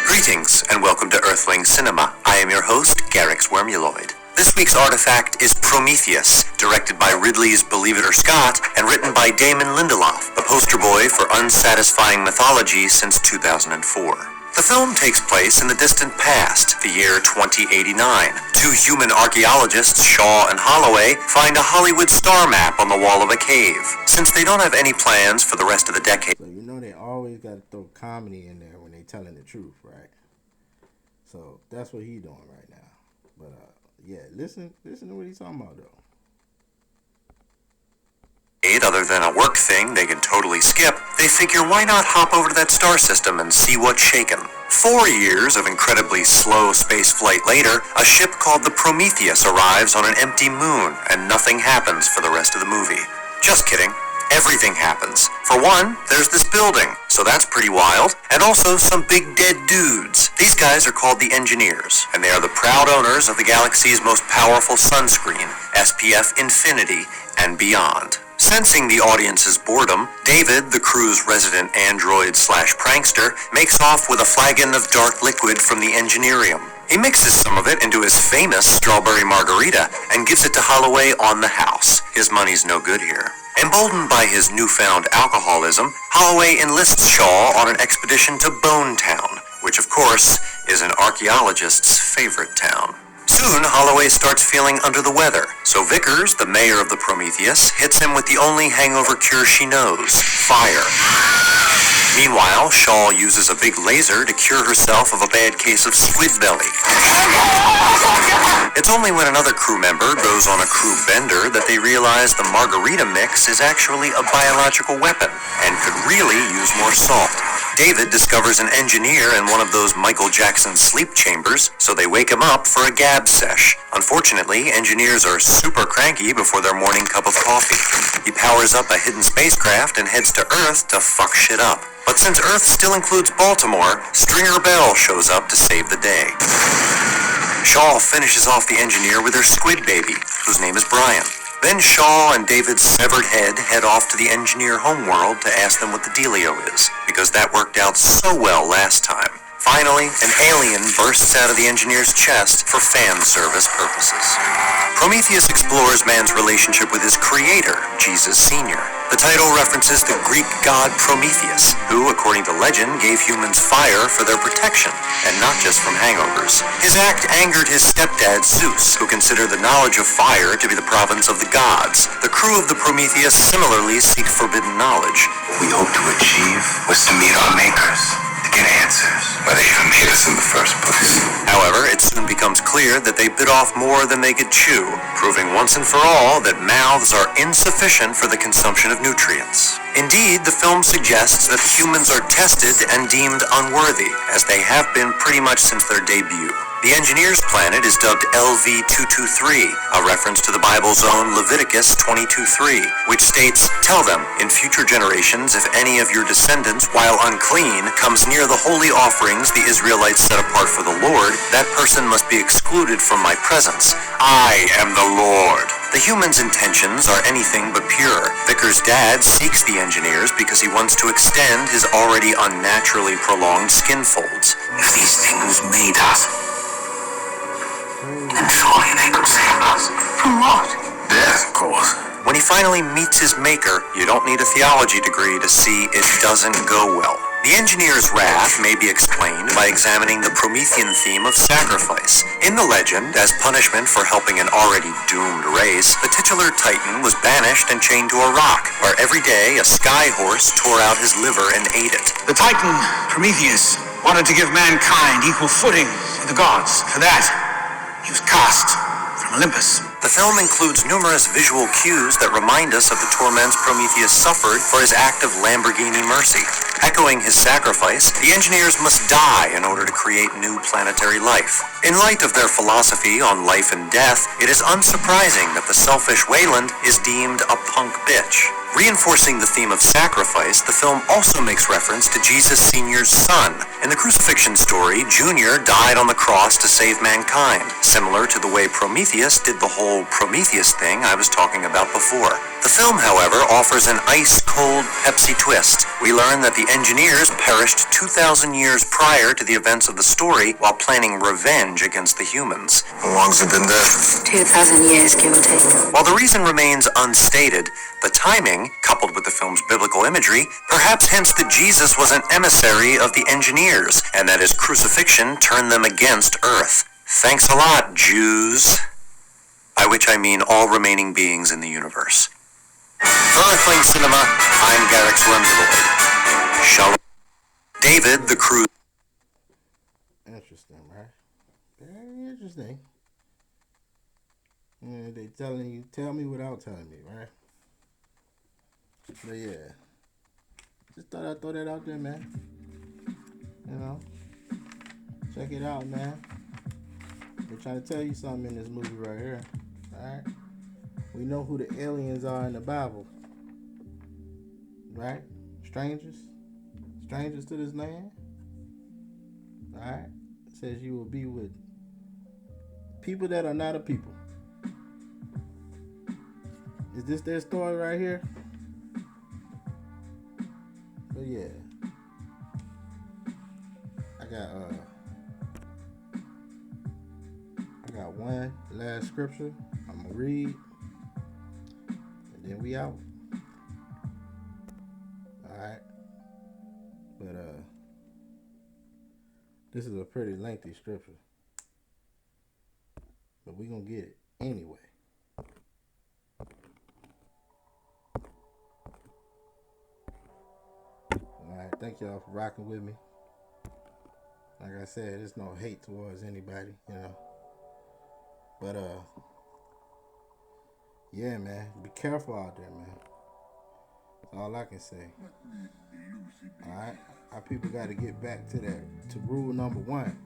Greetings and welcome to Earthling Cinema. I am your host, Garrix Wormuloid. This week's artifact is Prometheus, directed by Ridley's Believe It or Scott and written by Damon Lindelof, the poster boy for unsatisfying mythology since 2004. The film takes place in the distant past, the year 2089. Two human archaeologists, Shaw and Holloway, find a Hollywood star map on the wall of a cave. Since they don't have any plans for the rest of the decade... So you know they always got to throw comedy in there when they telling the truth, right? So that's what he doing right now. But yeah, listen to what he's talking about, though. Other than a work thing they can totally skip, they figure why not hop over to that star system and see what's shaken. 4 years of incredibly slow space flight later, a ship called the Prometheus arrives on an empty moon, and nothing happens for the rest of the movie. Just kidding. Everything happens. For one, there's this building, so that's pretty wild, and also some big dead dudes. These guys are called the Engineers, and they are the proud owners of the galaxy's most powerful sunscreen, SPF Infinity, and beyond. Sensing the audience's boredom, David, the crew's resident android/prankster, makes off with a flagon of dark liquid from the Engineerium. He mixes some of it into his famous strawberry margarita and gives it to Holloway on the house. His money's no good here. Emboldened by his newfound alcoholism, Holloway enlists Shaw on an expedition to Bone Town, which of course is an archaeologist's favorite town. Soon, Holloway starts feeling under the weather, so Vickers, the mayor of the Prometheus, hits him with the only hangover cure she knows, fire. Meanwhile, Shaw uses a big laser to cure herself of a bad case of squid belly. It's only when another crew member goes on a crew bender that they realize the margarita mix is actually a biological weapon and could really use more salt. David discovers an engineer in one of those Michael Jackson sleep chambers, so they wake him up for a gab sesh. Unfortunately, engineers are super cranky before their morning cup of coffee. He powers up a hidden spacecraft and heads to Earth to fuck shit up. But since Earth still includes Baltimore, Stringer Bell shows up to save the day. Shaw finishes off the engineer with her squid baby, whose name is Brian. Then Shaw and David's severed head off to the engineer homeworld to ask them what the dealio is, because that worked out so well last time. Finally, an alien bursts out of the engineer's chest for fan service purposes. Prometheus explores man's relationship with his creator, Jesus Sr. The title references the Greek god Prometheus, who, according to legend, gave humans fire for their protection, and not just from hangovers. His act angered his stepdad Zeus, who considered the knowledge of fire to be the province of the gods. The crew of the Prometheus similarly seek forbidden knowledge. What we hope to achieve was to meet our makers, to get answers, why they even made us in the first place. However, it soon becomes clear that they bit off more than they could chew, proving once and for all that mouths are insufficient for the consumption of nutrients. Indeed, the film suggests that humans are tested and deemed unworthy, as they have been pretty much since their debut. The engineer's planet is dubbed LV-223, a reference to the Bible's own Leviticus 22:3, which states, "Tell them, in future generations, if any of your descendants, while unclean, comes near the holy offerings the Israelites set apart for the Lord, that person must be excluded from my presence. I am the Lord." The human's intentions are anything but pure. Vicar's dad seeks the engineers because he wants to extend his already unnaturally prolonged skin folds. If these things made us, then surely they could save us. From what? Death, of course. When he finally meets his maker, you don't need a theology degree to see it doesn't go well. The engineer's wrath may be explained by examining the Promethean theme of sacrifice. In the legend, as punishment for helping an already doomed race, the titular Titan was banished and chained to a rock, where every day a sky horse tore out his liver and ate it. The Titan, Prometheus, wanted to give mankind equal footing with the gods. For that, he was cast from Olympus. The film includes numerous visual cues that remind us of the torments Prometheus suffered for his act of Lamborghini mercy. Echoing his sacrifice, the engineers must die in order to create new planetary life. In light of their philosophy on life and death, it is unsurprising that the selfish Wayland is deemed a punk bitch. Reinforcing the theme of sacrifice, the film also makes reference to Jesus Sr.'s son. In the crucifixion story, Junior died on the cross to save mankind, similar to the way Prometheus did the whole Prometheus thing I was talking about before. The film, however, offers an ice-cold Pepsi twist. We learn that the engineers perished 2,000 years prior to the events of the story while planning revenge against the humans. How long's it been there? 2,000 years, give or take. While the reason remains unstated, the timing, coupled with the film's biblical imagery, perhaps hints that Jesus was an emissary of the engineers, and that his crucifixion turned them against Earth. Thanks a lot, Jews. By which I mean all remaining beings in the universe. For Earthling Cinema, I'm Garrick Slemsloyd. Shalom. David, the crew. Interesting, right? Very interesting. Yeah, they telling you, tell me without telling me, right? But yeah, just thought I'd throw that out there, man. You know, check it out, man. They're trying to tell you something in this movie right here. Alright? We know who the aliens are in the Bible. Right? Strangers. Strangers to this land. Alright? It says you will be with people that are not a people. Is this their story right here? But yeah. I got one last scripture I'm gonna read, and then we out. Alright. But this is a pretty lengthy scripture, but we gonna get it anyway. Alright, thank y'all for rocking with me. Like I said, there's no hate towards anybody, you know. But yeah, man, be careful out there, man. That's all I can say. Alright? Our people got to get back to rule number 1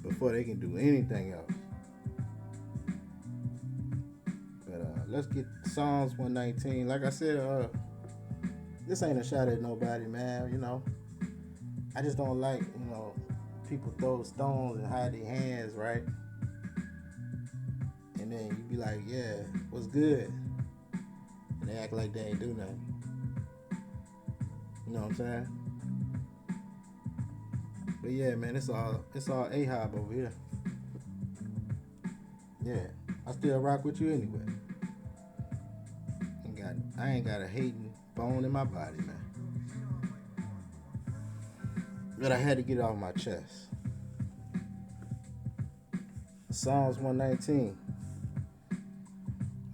before they can do anything else. But let's get Psalms 119. Like I said, this ain't a shot at nobody, man, you know. I just don't like, you know, people throw stones and hide their hands, right? And then you be like, yeah, what's good? And they act like they ain't do nothing. You know what I'm saying? But yeah, man, it's all Ahab over here. Yeah, I still rock with you anyway. I ain't got a hating bone in my body, man. But I had to get it off my chest. Psalms 119.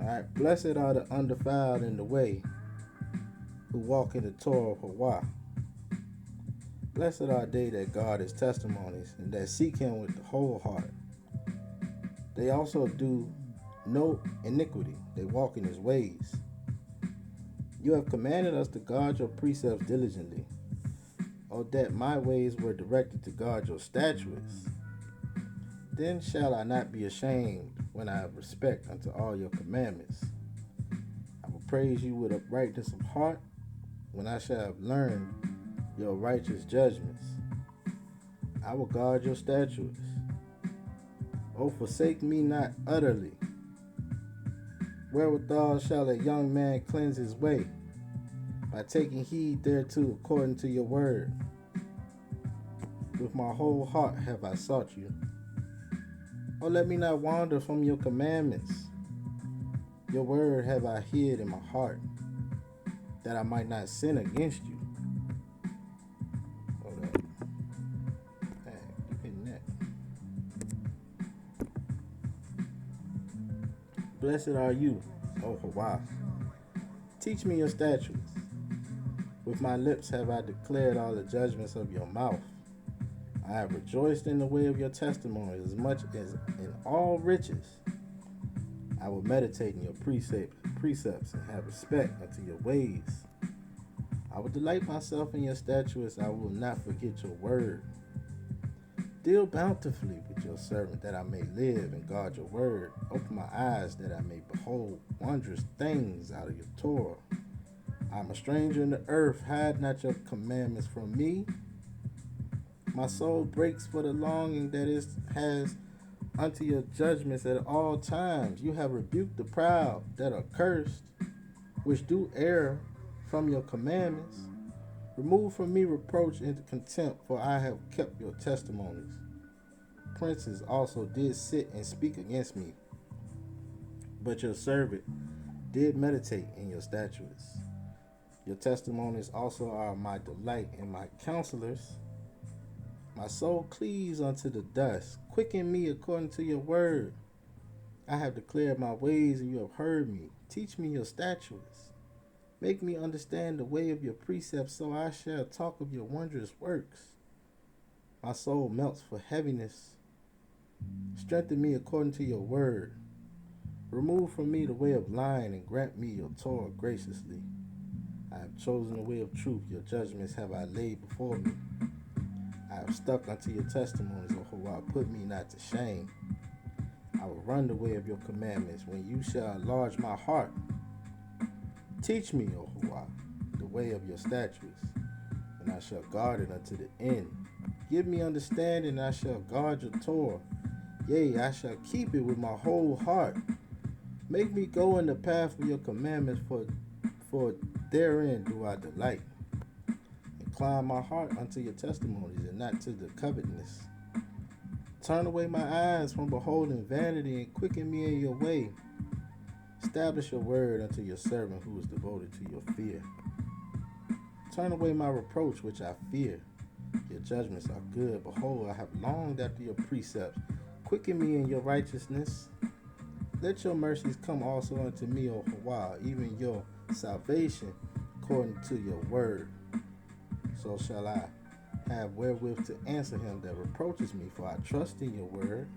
Alright, blessed are the undefiled in the way, who walk in the Torah of Hawa. Blessed are they that guard his testimonies, and that seek him with the whole heart. They also do no iniquity, they walk in his ways. You have commanded us to guard your precepts diligently. O that my ways were directed to guard your statutes. Then shall I not be ashamed when I have respect unto all your commandments. I will praise you with uprightness of heart when I shall have learned your righteous judgments. I will guard your statutes. O forsake me not utterly. Wherewithal shall a young man cleanse his way? By taking heed thereto according to your word. With my whole heart have I sought you. Oh, let me not wander from your commandments. Your word have I hid in my heart, that I might not sin against you. Hold up. Dang, keep hitting that. Blessed are you, O Hawaii. Teach me your statutes. With my lips have I declared all the judgments of your mouth. I have rejoiced in the way of your testimonies as much as in all riches. I will meditate in your precepts and have respect unto your ways. I will delight myself in your statutes. I will not forget your word. Deal bountifully with your servant that I may live and guard your word. Open my eyes that I may behold wondrous things out of your Torah. I am a stranger in the earth. Hide not your commandments from me. My soul breaks for the longing that it has unto your judgments at all times. You have rebuked the proud that are cursed, which do err from your commandments. Remove from me reproach and contempt, for I have kept your testimonies. Princes also did sit and speak against me, but your servant did meditate in your statutes. Your testimonies also are my delight and my counselors. My soul cleaves unto the dust. Quicken me according to your word. I have declared my ways, and you have heard me. Teach me your statutes. Make me understand the way of your precepts, so I shall talk of your wondrous works. My soul melts for heaviness. Strengthen me according to your word. Remove from me the way of lying, and grant me your Torah graciously. I have chosen the way of truth. Your judgments have I laid before me. I have stuck unto your testimonies, O Hawaii. Put me not to shame. I will run the way of your commandments when you shall enlarge my heart. Teach me, O Hawaii, the way of your statutes, and I shall guard it unto the end. Give me understanding, and I shall guard your Torah. Yea, I shall keep it with my whole heart. Make me go in the path of your commandments, for therein do I delight. Incline my heart unto your testimonies, and not to the covetousness. Turn away my eyes from beholding vanity, and quicken me in your way. Establish your word unto your servant who is devoted to your fear. Turn away my reproach which I fear. Your judgments are good. Behold, I have longed after your precepts. Quicken me in your righteousness. Let your mercies come also unto me, O Hawaii, even your salvation according to your word. So shall I have wherewith to answer him that reproaches me, for I trust in your word.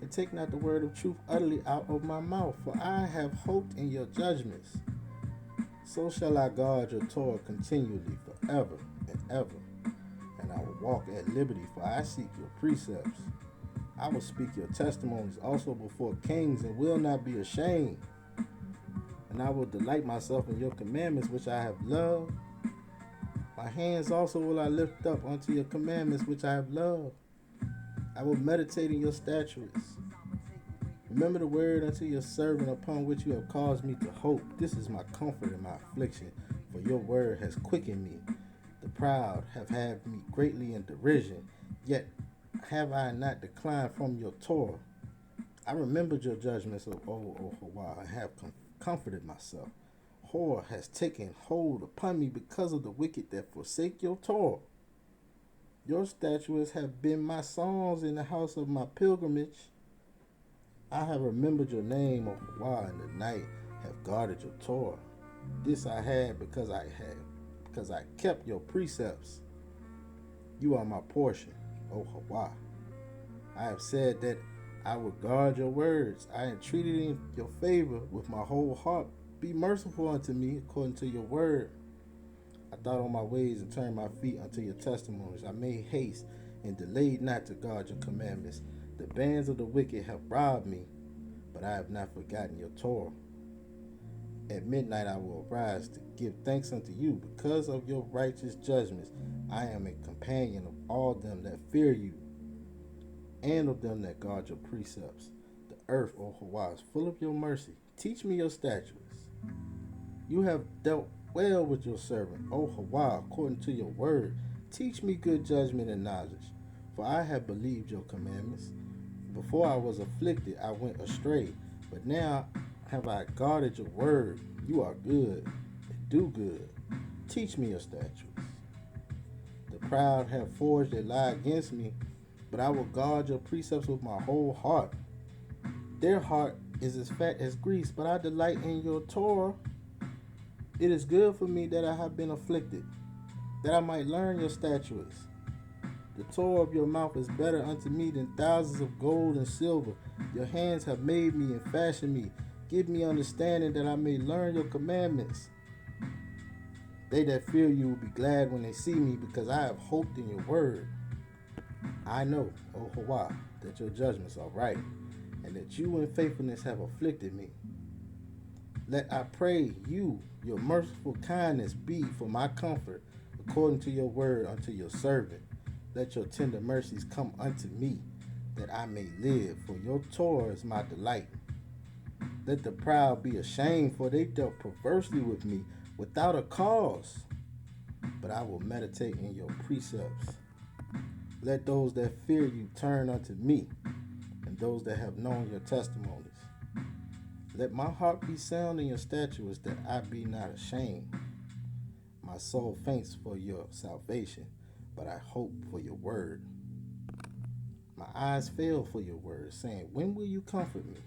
And take not the word of truth utterly out of my mouth, for I have hoped in your judgments. So shall I guard your Torah continually forever and ever. And I will walk at liberty, for I seek your precepts. I will speak your testimonies also before kings, and will not be ashamed. And I will delight myself in your commandments, which I have loved. My hands also will I lift up unto your commandments, which I have loved. I will meditate in your statutes. Remember the word unto your servant, upon which you have caused me to hope. This is my comfort in my affliction, for your word has quickened me. The proud have had me greatly in derision, yet have I not declined from your Torah. I remembered your judgments, O Hawaii, and have comforted myself. Horror has taken hold upon me because of the wicked that forsake your Torah. Your statutes have been my songs in the house of my pilgrimage. I have remembered your name, O Hawaii, in the night have guarded your Torah. This I had because I kept your precepts. You are my portion, O Hawaii. I have said that I would guard your words. I entreated in your favor with my whole heart. be merciful unto me according to your word. I thought on my ways and turned my feet unto your testimonies. I made haste and delayed not to guard your commandments. The bands of the wicked have robbed me, but I have not forgotten your Torah. At midnight I will arise to give thanks unto you because of your righteous judgments. I am a companion of all them that fear you, and of them that guard your precepts. The earth, O Hawa, is full of your mercy. Teach me your statutes. You have dealt well with your servant, O Hawa, according to your word. Teach me good judgment and knowledge, for I have believed your commandments. Before I was afflicted, I went astray, but now have I guarded your word. You are good and do good. Teach me your statutes. The proud have forged a lie against me, but I will guard your precepts with my whole heart. Their heart is as fat as grease, but I delight in your Torah. It is good for me that I have been afflicted, that I might learn your statutes. The Torah of your mouth is better unto me than thousands of gold and silver. Your hands have made me and fashioned me. Give me understanding that I may learn your commandments. They that fear you will be glad when they see me, because I have hoped in your word. I know, O Hawa, that your judgments are right, and that you in faithfulness have afflicted me. Let I pray you, your merciful kindness be for my comfort, according to your word unto your servant. Let your tender mercies come unto me, that I may live, for your Torah is my delight. Let the proud be ashamed, for they dealt perversely with me without a cause. But I will meditate in your precepts. Let those that fear you turn unto me, and those that have known your testimonies. Let my heart be sound in your statutes, that I be not ashamed. My soul faints for your salvation, but I hope for your word. My eyes fail for your word, saying, when will you comfort me?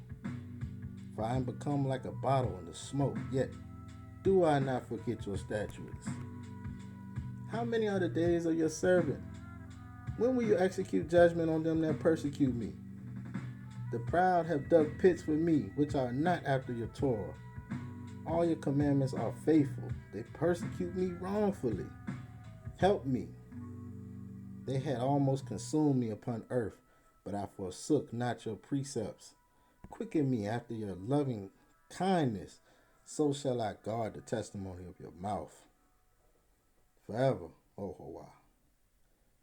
For I am become like a bottle in the smoke, yet do I not forget your statutes. How many are the days of your servant? When will you execute judgment on them that persecute me? The proud have dug pits for me, which are not after your Torah. All your commandments are faithful. They persecute me wrongfully. Help me. They had almost consumed me upon earth, but I forsook not your precepts. Quicken me after your loving kindness, so shall I guard the testimony of your mouth. Forever, O Hawa,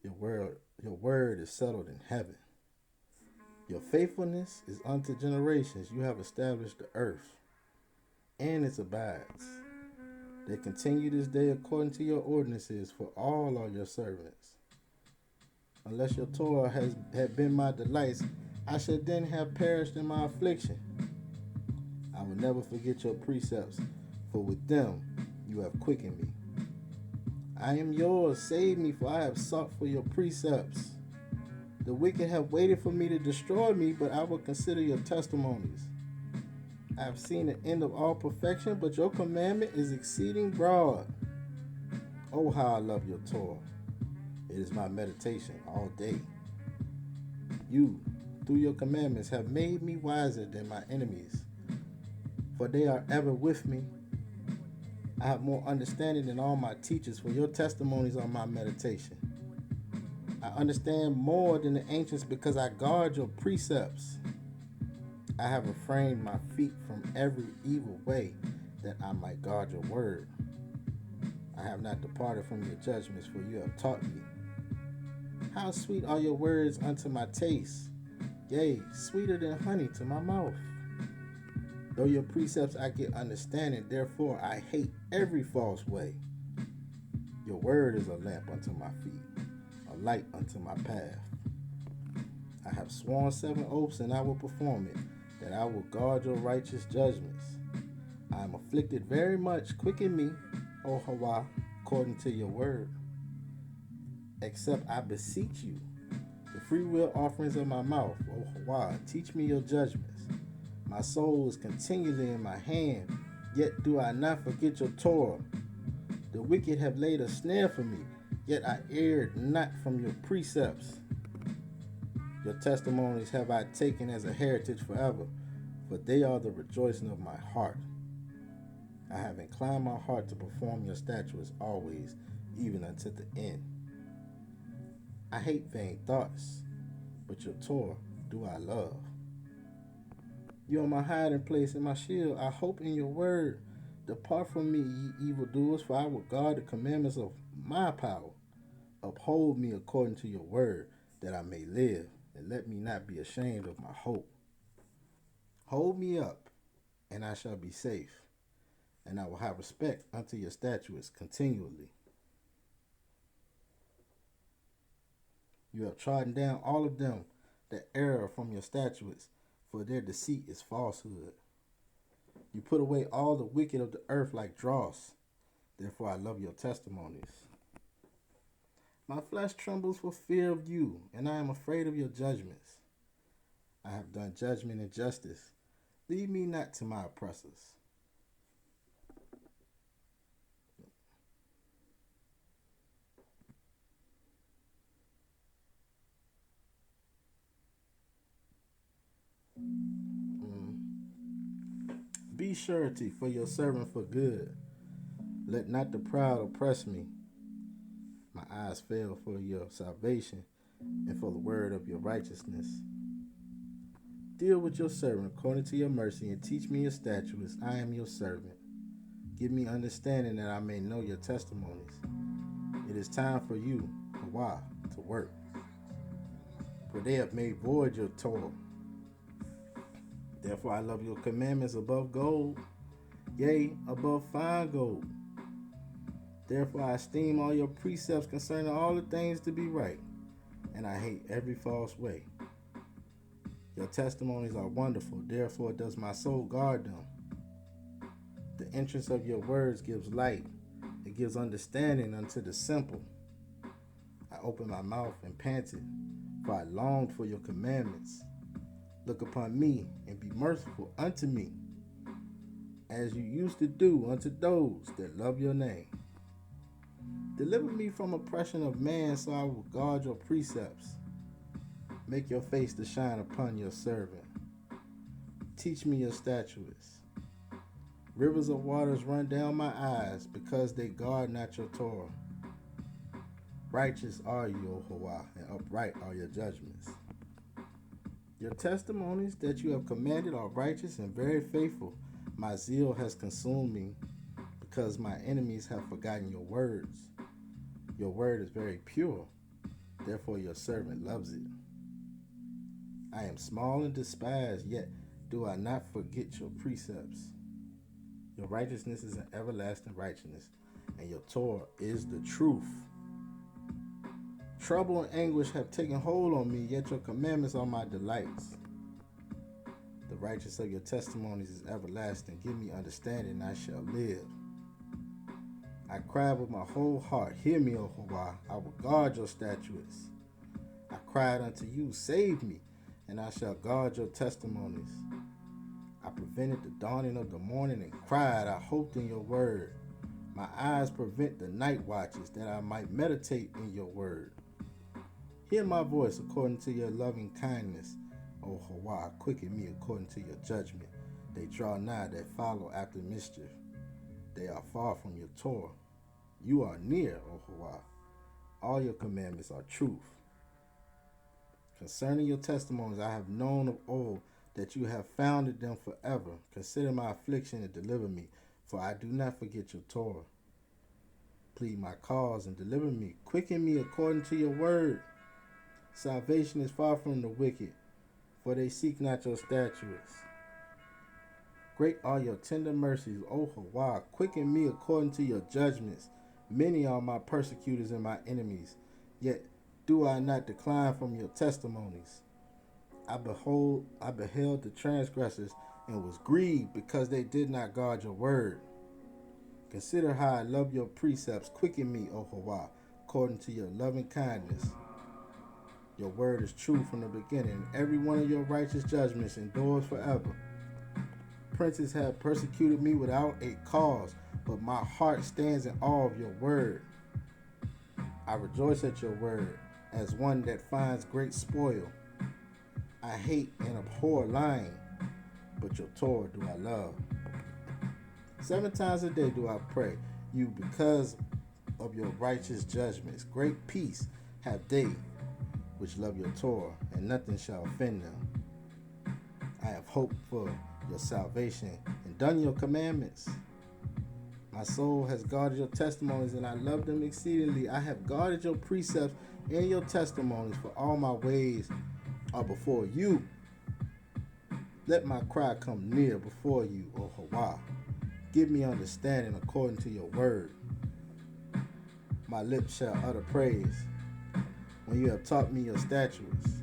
your word is settled in heaven. Your faithfulness is unto generations. You have established the earth, and it abides. They continue this day according to your ordinances, for all are your servants. Unless your Torah had been my delights, I should then have perished in my affliction. I will never forget your precepts, for with them you have quickened me. I am yours, save me, for I have sought for your precepts. The wicked have waited for me to destroy me, but I will consider your testimonies. I have seen the end of all perfection, but your commandment is exceeding broad. Oh, how I love your Torah. It is my meditation all day. You, through your commandments, have made me wiser than my enemies, for they are ever with me. I have more understanding than all my teachers, for your testimonies are my meditation. I understand more than the ancients, because I guard your precepts. I have refrained my feet from every evil way, that I might guard your word. I have not departed from your judgments, for you have taught me. How sweet are your words unto my taste, yea, sweeter than honey to my mouth. Though your precepts I get understanding, therefore I hate every false way. Your word is a lamp unto my feet, a light unto my path. I have sworn 7 oaths, and I will perform it, that I will guard your righteous judgments. I am afflicted very much. Quicken me, O Hawa, according to your word. Except I beseech you, the free will offerings of my mouth, O Hawa, teach me your judgments. My soul is continually in my hand, yet do I not forget your Torah. The wicked have laid a snare for me, yet I erred not from your precepts. Your testimonies have I taken as a heritage forever, for they are the rejoicing of my heart. I have inclined my heart to perform your statutes always, even unto the end. I hate vain thoughts, but your Torah do I love. You are my hiding place and my shield. I hope in your word. Depart from me, ye evildoers, for I will guard the commandments of my power. Uphold me according to your word, that I may live, and let me not be ashamed of my hope. Hold me up, and I shall be safe, and I will have respect unto your statutes continually. You have trodden down all of them that err from your statutes, for their deceit is falsehood. You put away all the wicked of the earth like dross. Therefore I love your testimonies. My flesh trembles for fear of you, and I am afraid of your judgments. I have done judgment and justice. Lead me not to my oppressors. Be surety for your servant for good. Let not the proud oppress me. My eyes fail for your salvation and for the word of your righteousness. Deal with your servant according to your mercy and teach me your statutes. I am your servant. Give me understanding that I may know your testimonies. It is time for you, Hawa, to work. For they have made void your Torah. Therefore I love your commandments above gold, yea, above fine gold. Therefore I esteem all your precepts concerning all the things to be right, and I hate every false way. Your testimonies are wonderful, therefore does my soul guard them. The entrance of your words gives light, it gives understanding unto the simple. I opened my mouth and panted, for I longed for your commandments. Look upon me and be merciful unto me, as you used to do unto those that love your name. Deliver me from oppression of man, so I will guard your precepts. Make your face to shine upon your servant. Teach me your statutes. Rivers of waters run down my eyes, because they guard not your Torah. Righteous are you, O Hawa, and upright are your judgments. Your testimonies that you have commanded are righteous and very faithful. My zeal has consumed me, because my enemies have forgotten your words. Your word is very pure, therefore your servant loves it. I am small and despised, yet do I not forget your precepts. Your righteousness is an everlasting righteousness, and your Torah is the truth. Trouble and anguish have taken hold on me, yet your commandments are my delights. The righteousness of your testimonies is everlasting. Give me understanding, and I shall live. I cried with my whole heart, hear me, O Hawa, I will guard your statutes. I cried unto you, save me, and I shall guard your testimonies. I prevented the dawning of the morning and cried, I hoped in your word. My eyes prevent the night watches, that I might meditate in your word. Hear my voice according to your loving kindness, O Hawa, quicken me according to your judgment. They draw nigh that follow after mischief. They are far from your Torah. You are near, O Hawa. All your commandments are truth. Concerning your testimonies, I have known of old that you have founded them forever. Consider my affliction and deliver me, for I do not forget your Torah. Plead my cause and deliver me. Quicken me according to your word. Salvation is far from the wicked, for they seek not your statutes. Great are your tender mercies, O Hawa. Quicken me according to your judgments. Many are my persecutors and my enemies, yet do I not decline from your testimonies. I beheld the transgressors and was grieved, because they did not guard your word. Consider how I love your precepts. Quicken me, O Hawa, according to your loving kindness. Your word is true from the beginning. Every one of your righteous judgments endures forever. Princes have persecuted me without a cause, but my heart stands in awe of your word. I rejoice at your word as one that finds great spoil. I hate and abhor lying, but your Torah do I love. 7 times a day do I pray you because of your righteous judgments. Great peace have they which love your Torah, and nothing shall offend them. I have hoped for your salvation and done your commandments. My soul has guarded your testimonies, and I love them exceedingly. I have guarded your precepts and your testimonies, for all my ways are before you. Let my cry come near before you, O Hawa. Give me understanding according to your word. My lips shall utter praise when you have taught me your statutes.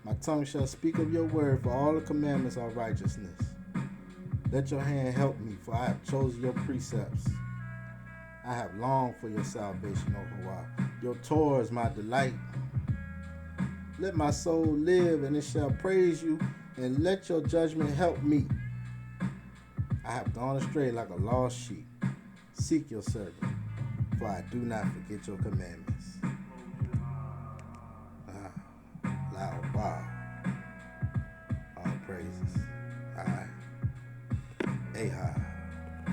My tongue shall speak of your word, for all the commandments are righteousness. Let your hand help me, for I have chosen your precepts. I have longed for your salvation, O Hawa. Your Torah is my delight. Let my soul live, and it shall praise you, and let your judgment help me. I have gone astray like a lost sheep. Seek your servant, for I do not forget your commandments. Loud wow. All praises. All right. Ahai.